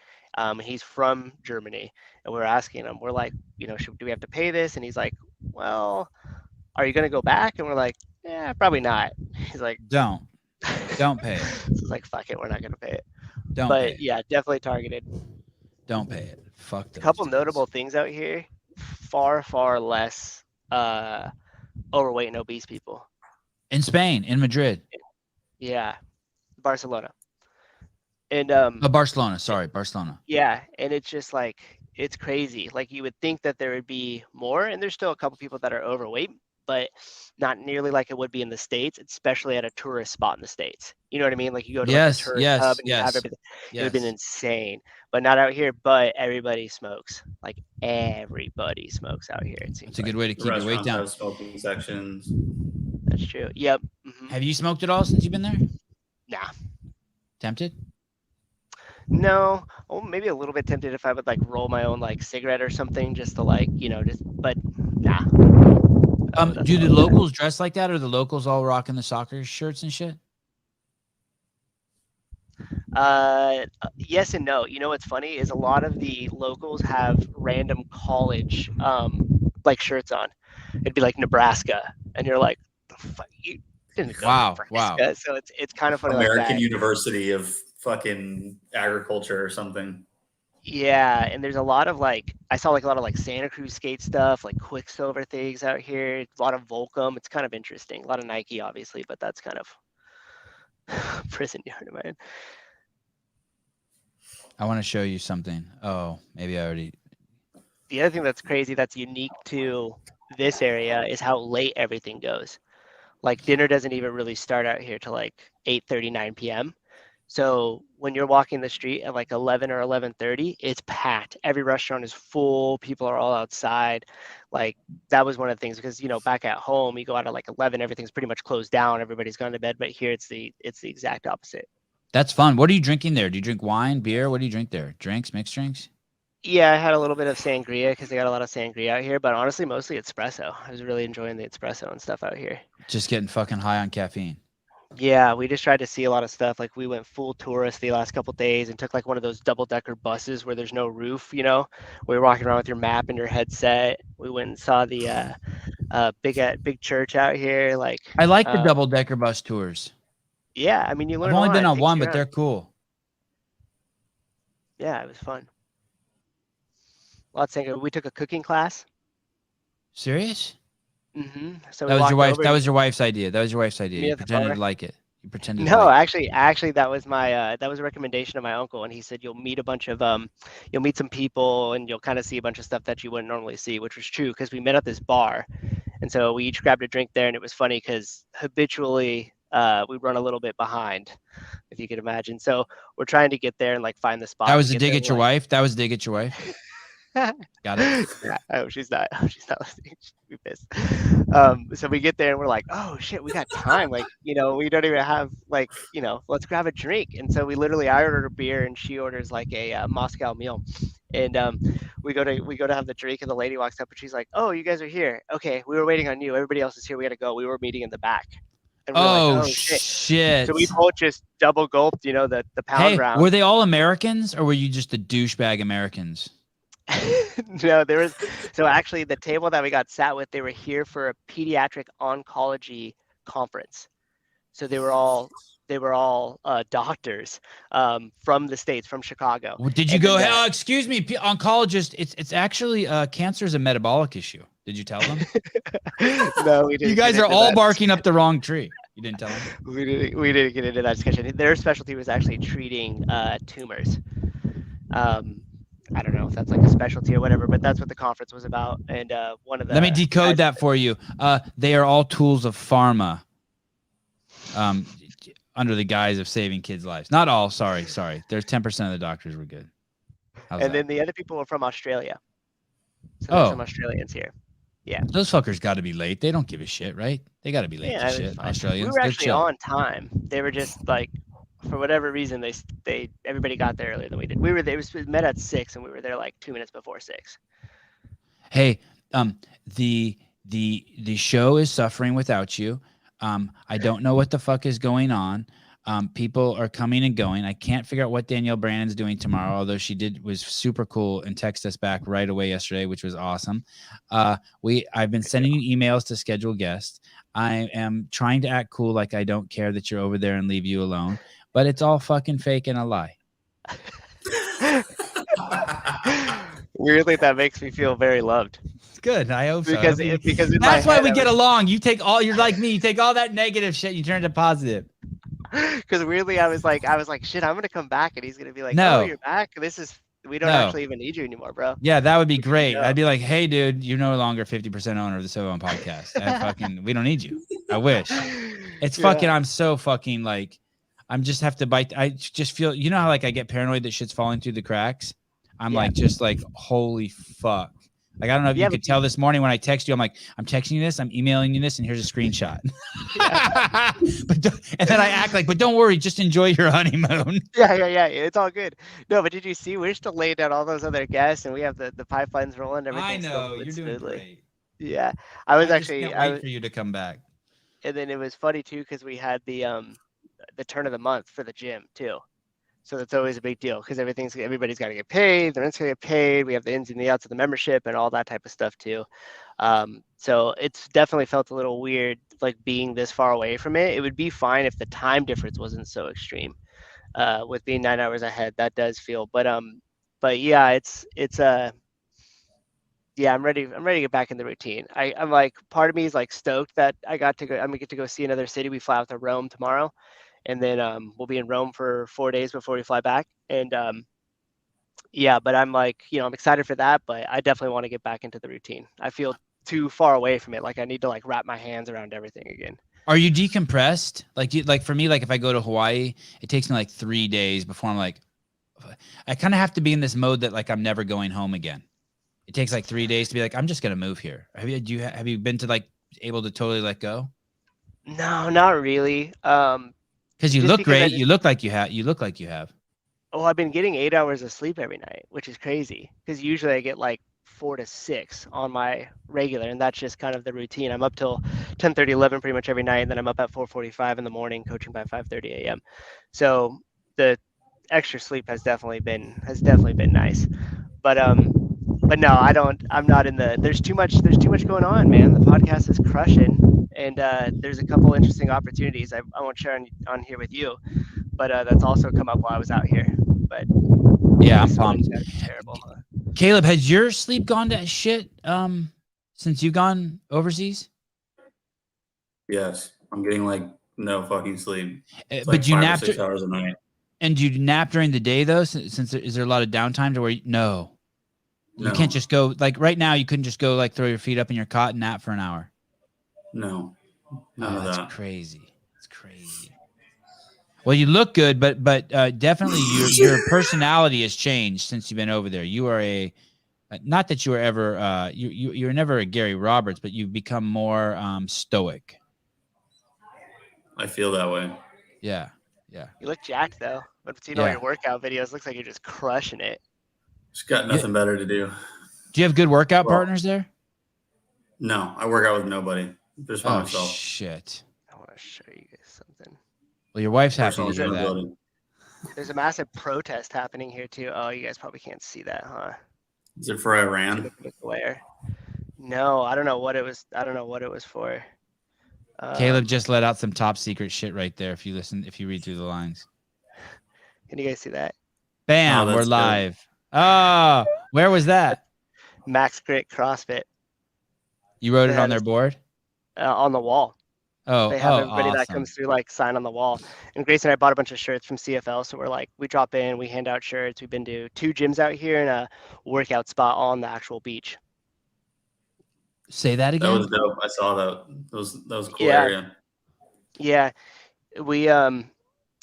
He's from Germany, and we're asking him, we're like, do we have to pay this? And he's like, "Well, are you gonna go back?" And we're like, "Yeah, probably not." He's like, Don't pay it. So it's like, fuck it, we're not gonna pay it. Don't pay But it. yeah, definitely targeted. Don't pay it. Fuck A those couple dudes. notable things out here: far less overweight and obese people. In Spain, in Madrid. Yeah, Barcelona. And Barcelona. Sorry, Barcelona. yeah, and it's just like, it's crazy. Like, you would think that there would be more, and there's still a couple people that are overweight, but not nearly like it would be in the States, especially at a tourist spot in the States. You know what I mean? Like, you go to like a tourist hub and you have everything. It would have been insane, but not out here. But everybody smokes. Like, everybody smokes out here. It seems It's a like. good way to The keep your weight restaurants down. have smoking sections. That's true. Yep. Mhm. Have you smoked at all since you've been there? Nah. Tempted? No. Oh, maybe a little bit tempted if I would like roll my own like cigarette or something, just to like, but nah. That's Do the all. locals dress like that? Or the locals all rocking the soccer shirts and shit? Yes and no. You know what's funny is a lot of the locals have random college like shirts on. It'd be like Nebraska, and you're like, "The fuck, you didn't go Wow, to Nebraska." So it's kind of funny American like that. University of fucking agriculture or something. Yeah, and there's a lot of like I saw like a lot of like Santa Cruz skate stuff, like Quicksilver things out here. A lot of Volcom. It's kind of interesting. A lot of Nike, obviously, but that's kind of prison yard of mine. I want to show you something. Oh, maybe I already. The other thing that's crazy that's unique to this area is how late everything goes. Like dinner doesn't even really start out here till like 8:30, 9 p.m. So when you're walking the street at like 11 or 11:30, it's packed. Every restaurant is full. People are all outside. Like that was one of the things because back at home, you go out at like 11, everything's pretty much closed down. Everybody's gone to bed. But here it's the exact opposite. That's fun. What are you drinking there? Do you drink wine, beer? What do you drink there? Drinks, mixed drinks? Yeah, I had a little bit of sangria because they got a lot of sangria out here. But honestly, mostly espresso. I was really enjoying the espresso and stuff out here. Just getting fucking high on caffeine. Yeah, we just tried to see a lot of stuff. Like we went full tourist the last couple days and took like one of those double-decker buses where there's no roof, where you're walking around with your map and your headset. We went and saw the big church out here. Like I like the double-decker bus tours. Yeah, I mean you learn. I've only been It on takes one, you but they're around. cool. Yeah, it was fun. Lots of sangria. We took a cooking class. Serious? So That we was your walked wife. over That to- was your wife's idea. That was your wife's idea. Me You at the pretended bar? to like it. You pretended to No, like it. actually, that was my that was a recommendation of my uncle, and he said you'll meet a bunch of you'll meet some people, and you'll kind of see a bunch of stuff that you wouldn't normally see, which was true because we met at this bar, and so we each grabbed a drink there, and it was funny because habitually we run a little bit behind, if you could imagine. So we're trying to get there and like find the spot. That was to a get dig there, at your wife. That was a dig at your wife. Got it. Yeah, I hope she's not listening. She'd be pissed. So we get there and we're like, oh shit, we got time. Like, we don't even have like, let's grab a drink. And so I ordered a beer and she orders like a Moscow meal. And we go to have the drink and the lady walks up and she's like, oh, you guys are here. Okay, we were waiting on you. Everybody else is here. We gotta go. We were meeting in the back. And we're Oh, like, shit. shit. So we both just double gulped, the pound Hey, round. were they all Americans or were you just the douchebag Americans? No, there was. So actually, the table that we got sat with, they were here for a pediatric oncology conference. So they were all doctors from the States, from Chicago. Well, did you And go, then hey, excuse me, oncologist, it's actually cancer is a metabolic issue. Did you tell them? No, we didn't. You guys get are into all that. barking up the wrong tree. You didn't tell them? We didn't get into that discussion. Their specialty was actually treating tumors. I don't know if that's like a specialty or whatever, but that's what the conference was about. And one of the Let me decode that for you. They are all tools of pharma under the guise of saving kids' lives. Not all. Sorry. There's 10% of the doctors were good. How's And that? then the other people were from Australia. So there's Oh. some Australians here. Yeah. Those fuckers got to be late. They don't give a shit, right? They got to be late Yeah, to it was shit. fine. Australians, We were they're actually chill. on time. They were just like, for whatever reason, everybody got there earlier than we did. We met at 6 and we were there like 2 minutes before 6. Hey, the show is suffering without you. I don't know what the fuck is going on. People are coming and going. I can't figure out what Danielle Brandon's doing tomorrow, although she was super cool and texted us back right away yesterday, which was awesome. I've been sending you emails to schedule guests. I am trying to act cool, like I don't care that you're over there and leave you alone, but it's all fucking fake and a lie. Weirdly, that makes me feel very loved. It's good. I hope so. Because in my That's why head, we I get was- along. You're like me. You take all that negative shit, you turn it to positive. Because weirdly, I was like, shit, I'm gonna come back, and he's gonna be like, No. oh, you're back. We don't No. actually even need you anymore, bro. Yeah, that would be great. Yeah. I'd be like, hey, dude, you're no longer 50% owner of the So On podcast. We don't need you. I wish. It's fucking, I'm so fucking like, I'm just have to bite. I just feel, you know how like I get paranoid that shit's falling through the cracks? I'm Yeah. like, just like, holy fuck. Like, I don't know if Yeah, you but could tell this morning when I text you, I'm like, I'm texting you this, I'm emailing you this, and here's a screenshot. And then I act like, but don't worry, just enjoy your honeymoon. Yeah. It's all good. No, but did you see? We're still laying down all those other guests, and we have the pipelines rolling. I Everything's still know, moving you're doing smoothly. great. Yeah, I was I just actually. can't I wait was, for you to come back. and then it was funny too because we had the turn of the month for the gym too. So that's always a big deal because everybody's got to get paid. The rent's gonna get paid. We have the ins and the outs of the membership and all that type of stuff too. So it's definitely felt a little weird, like being this far away from it. It would be fine if the time difference wasn't so extreme. With being 9 hours ahead, that does feel. But but yeah, it's yeah, I'm ready to get back in the routine. I'm like, part of me is like stoked that I'm gonna get to go see another city. We fly out to Rome tomorrow, and then we'll be in Rome for 4 days before we fly back. And yeah, but I'm like, I'm excited for that, but I definitely want to get back into the routine. I feel too far away from it. Like I need to like wrap my hands around everything again. Are you decompressed? Like for me, like if I go to Hawaii, it takes me like 3 days before I'm like, I kind of have to be in this mode that like I'm never going home again. It takes like 3 days to be like, I'm just gonna move here. Have you been to like able to totally let go? No, not really. Because you Just look because I great. just- You look like you have. You look like you have. Oh, I've been getting 8 hours of sleep every night, which is crazy. Because usually I get like 4 to 6 on my regular, and that's just kind of the routine. I'm up till 10:30, 11 pretty much every night, and then I'm up at 4:45 in the morning, coaching by 5:30 a.m. So the extra sleep has definitely been nice. But no, I'm not in the. There's too much going on, man. The podcast is crushing, and there's a couple interesting opportunities I won't share on here with you, but that's also come up while I was out here. But Yeah, I'm this pumped. summer's gotta be terrible. Huh? Caleb, has your sleep gone to shit since you've gone overseas? Yes, I'm getting like no fucking sleep. It's But like you 5 or napped 6 hours a night. and you nap during the day though, since is there a lot of downtime to where no. You No, can't just go like right now. You couldn't just go like throw your feet up in your cot and nap for an hour. no, none of that's that. crazy. It's crazy. Well, you look good, but definitely your personality has changed since you've been over there. You are not that you were ever you were never a Gary Roberts, but you've become more stoic. I feel that way. Yeah. You look jacked though. I've seen all Yeah. your workout videos. Looks like you're just crushing it. Just got nothing better to do. Do you have good workout Well, partners there? No, I work out with nobody. Just by Oh myself. shit. I want to show you guys something. Well, your wife's happy Personal to hear that. accountability. There's a massive protest happening here too. Oh, you guys probably can't see that, huh? Is it for Iran? Look at the glare. No, I don't know what it was. I don't know what it was for. Caleb just let out some top secret shit right there. If you read through the lines. Can you guys see that? Bam, Oh, we're that's good. live. Oh, where was that? Max Grit CrossFit You wrote They it had on their us- board? on the wall. Oh, They have everybody that awesome. comes through like sign on the wall. And Grace and I bought a bunch of shirts from CFL. So we're like, we drop in, we hand out shirts. We've been to 2 gyms out here and a workout spot on the actual beach. Say that That again. was dope. I saw that. That was a cool Yeah. area. Yeah, we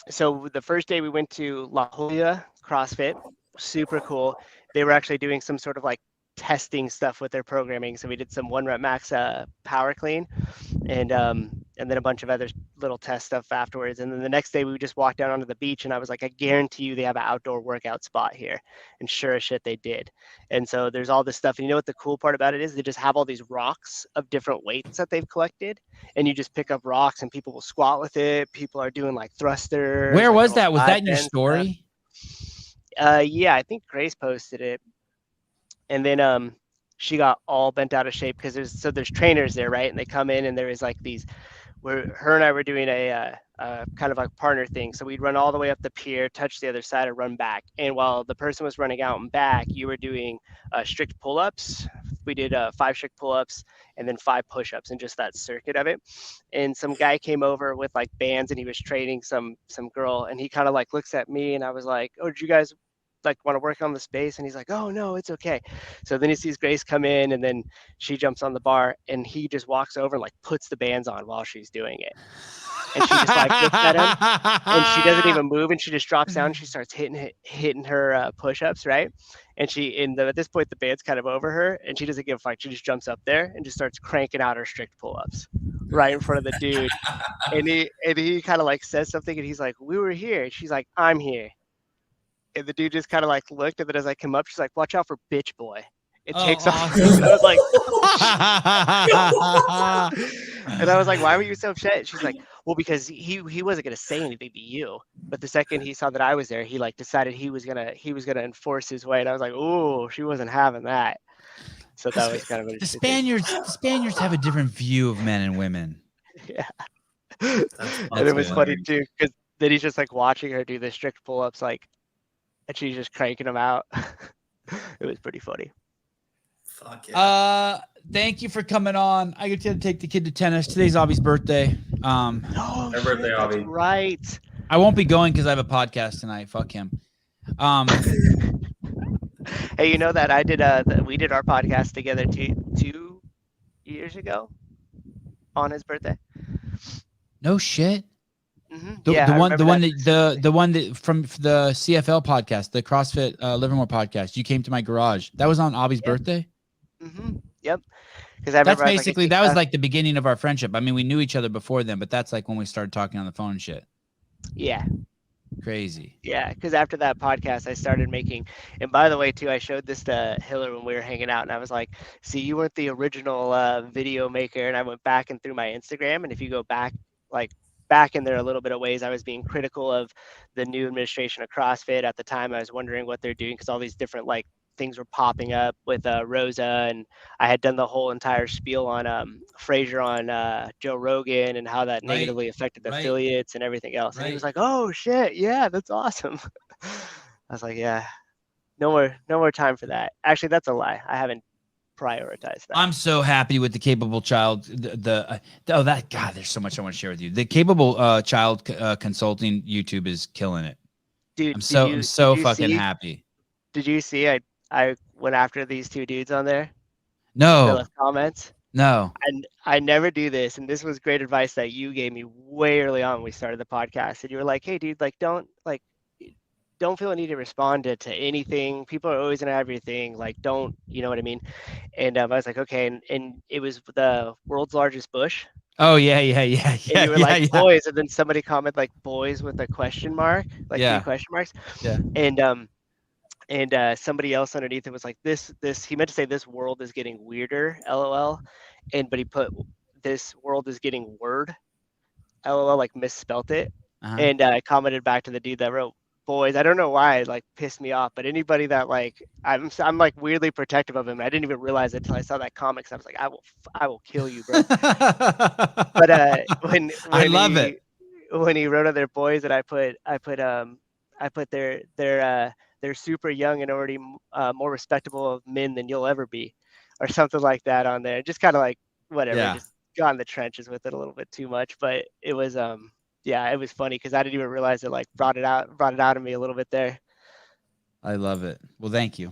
so the first day we went to La Jolla CrossFit, super cool. They were actually doing some sort of like testing stuff with their programming. So we did some 1 rep max power clean, and then a bunch of other little test stuff afterwards. And then the next day we just walked down onto the beach, and I was like, I guarantee you they have an outdoor workout spot here. And sure as shit they did. And so there's all this stuff. And you know what the cool part about it is? They just have all these rocks of different weights that they've collected, and you just pick up rocks and people will squat with it. People are doing like thrusters. Where like was little that? Was side that in your bend stuff. story? Yeah, I think Grace posted it. And then she got all bent out of shape because there's trainers there, right? And they come in and there is like these where her and I were doing a kind of a partner thing. So we'd run all the way up the pier, touch the other side, and run back. And while the person was running out and back, you were doing strict pull-ups. We did 5 strict pull-ups and then 5 push-ups and just that circuit of it. And some guy came over with like bands and he was training some girl, and he kind of like looks at me and I was like, oh, did you guys like want to work on the space? And he's like, oh no, it's okay. So then he sees Grace come in, and then she jumps on the bar, and he just walks over and like puts the bands on while she's doing it. And she just like looks at him, and she doesn't even move, and she just drops down and she starts hitting her push-ups, right? And at this point the band's kind of over her, and she doesn't give a fuck. She just jumps up there and just starts cranking out her strict pull-ups right in front of the dude. And he kind of like says something, and he's like, we were here. And she's like, I'm here. And the dude just kind of like looked, and then as I come up, she's like, watch out for bitch boy. It takes off. awesome. And I was like, why were you so upset? She's like, well, because he wasn't gonna say anything to you, but the second he saw that I was there, he like decided he was gonna enforce his way. And I was like, oh, she wasn't having that. So that was kind of The interesting. Spaniards have a different view of men and women. Yeah. That's And it was funny. funny too, because then he's just like watching her do the strict pull-ups, like and she's just cranking them out. It was pretty funny. Fuck yeah. Thank you for coming on. I get to take the kid to tennis. Today's Avi's birthday. Oh, Happy shit, birthday, that's Avi. right. I won't be going because I have a podcast tonight. Fuck him. Hey, you know that we did our podcast together 2 years ago on his birthday. No shit. Yeah, I the one remember that from the CFL podcast, the CrossFit Livermore podcast. You came to my garage. That was on Avi's birthday. Yep. Because I That's remember basically that was like the beginning of our friendship. I mean, we knew each other before then, but that's like when we started talking on the phone and shit. Yeah. Crazy. Yeah, because after that podcast, I started making. And by the way, too, I showed this to Hiller when we were hanging out, and I was like, "See, you weren't the original video maker." And I went back and through my Instagram, and if you go back in there a little bit of ways, I was being critical of the new administration of CrossFit at the time. I was wondering what they're doing because all these different like things were popping up with Rosa, and I had done the whole entire spiel on Frazier on Joe Rogan and how that negatively affected the affiliates and everything else. And he was like, "Oh shit, yeah, that's awesome." I was like, "Yeah, no more time for that." Actually, that's a lie. I haven't prioritized that. I'm so happy with the Capable Child. There's so much I want to share with you. The Capable Child Consulting YouTube is killing it. Dude, I'm so fucking happy. Did you see? I went after these two dudes on there. They No, left comments. no. And I never do this. And this was great advice that you gave me way early on when we started the podcast. And you were like, "Hey, dude, like, don't feel a need to respond to anything. People are always gonna have your thing. Like, don't, you know what I mean?" And I was like, okay. And it was the world's largest bush. Oh yeah. And you were like, "Boys," and then somebody commented like "boys" with a question mark, like 2 question marks. Yeah. And somebody else underneath it was like, this he meant to say "this world is getting weirder," LOL. But he put "this world is getting word," LOL, like misspelt it. And I commented back to the dude that wrote "boys." I don't know why it like pissed me off, but anybody that like I'm like weirdly protective of him. I didn't even realize it until I saw that comic. So I was like, I will kill you, bro. But when I love it when he wrote on their "boys," and I put they're super young and already more respectable men than you'll ever be, or something like that on there. Just kind of like whatever, just got in the trenches with it a little bit too much. But it was it was funny because I didn't even realize it like brought it out of me a little bit there. I love it. Well, thank you.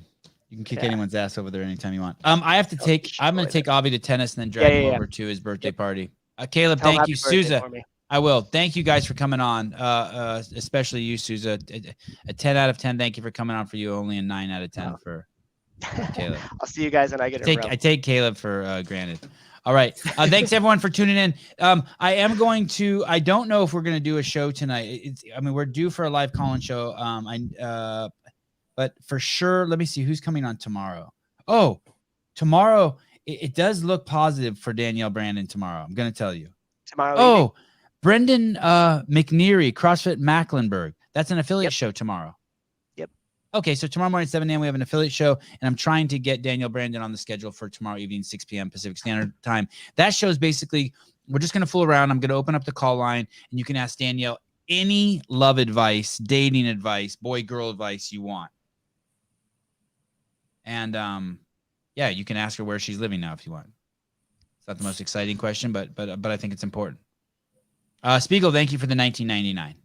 You can kick anyone's ass over there anytime you want. I have to I'm going to take Avi to tennis and then drag him over to his birthday party. Caleb, thank you. Souza, I will. Thank you guys for coming on, especially you, Souza. A 10 out of 10. Thank you for coming on for you. Only a 9 out of 10 for Caleb. I'll see you guys when I get I take Caleb for granted. All right. Thanks everyone for tuning in. I don't know if we're going to do a show tonight. We're due for a live call-in show. But for sure, let me see who's coming on tomorrow. Oh, tomorrow it does look positive for Danielle Brandon tomorrow. I'm going to tell you. Tomorrow. Oh, Brendan McNeary, CrossFit Mecklenburg. That's an affiliate show tomorrow. Yep. Okay, so tomorrow morning, 7 a.m., we have an affiliate show, and I'm trying to get Danielle Brandon on the schedule for tomorrow evening, 6 p.m. Pacific Standard Time. That show is basically, we're just going to fool around. I'm going to open up the call line, and you can ask Danielle any love advice, dating advice, boy-girl advice you want. And, you can ask her where she's living now if you want. It's not the most exciting question, but I think it's important. Spiegel, thank you for the 1999.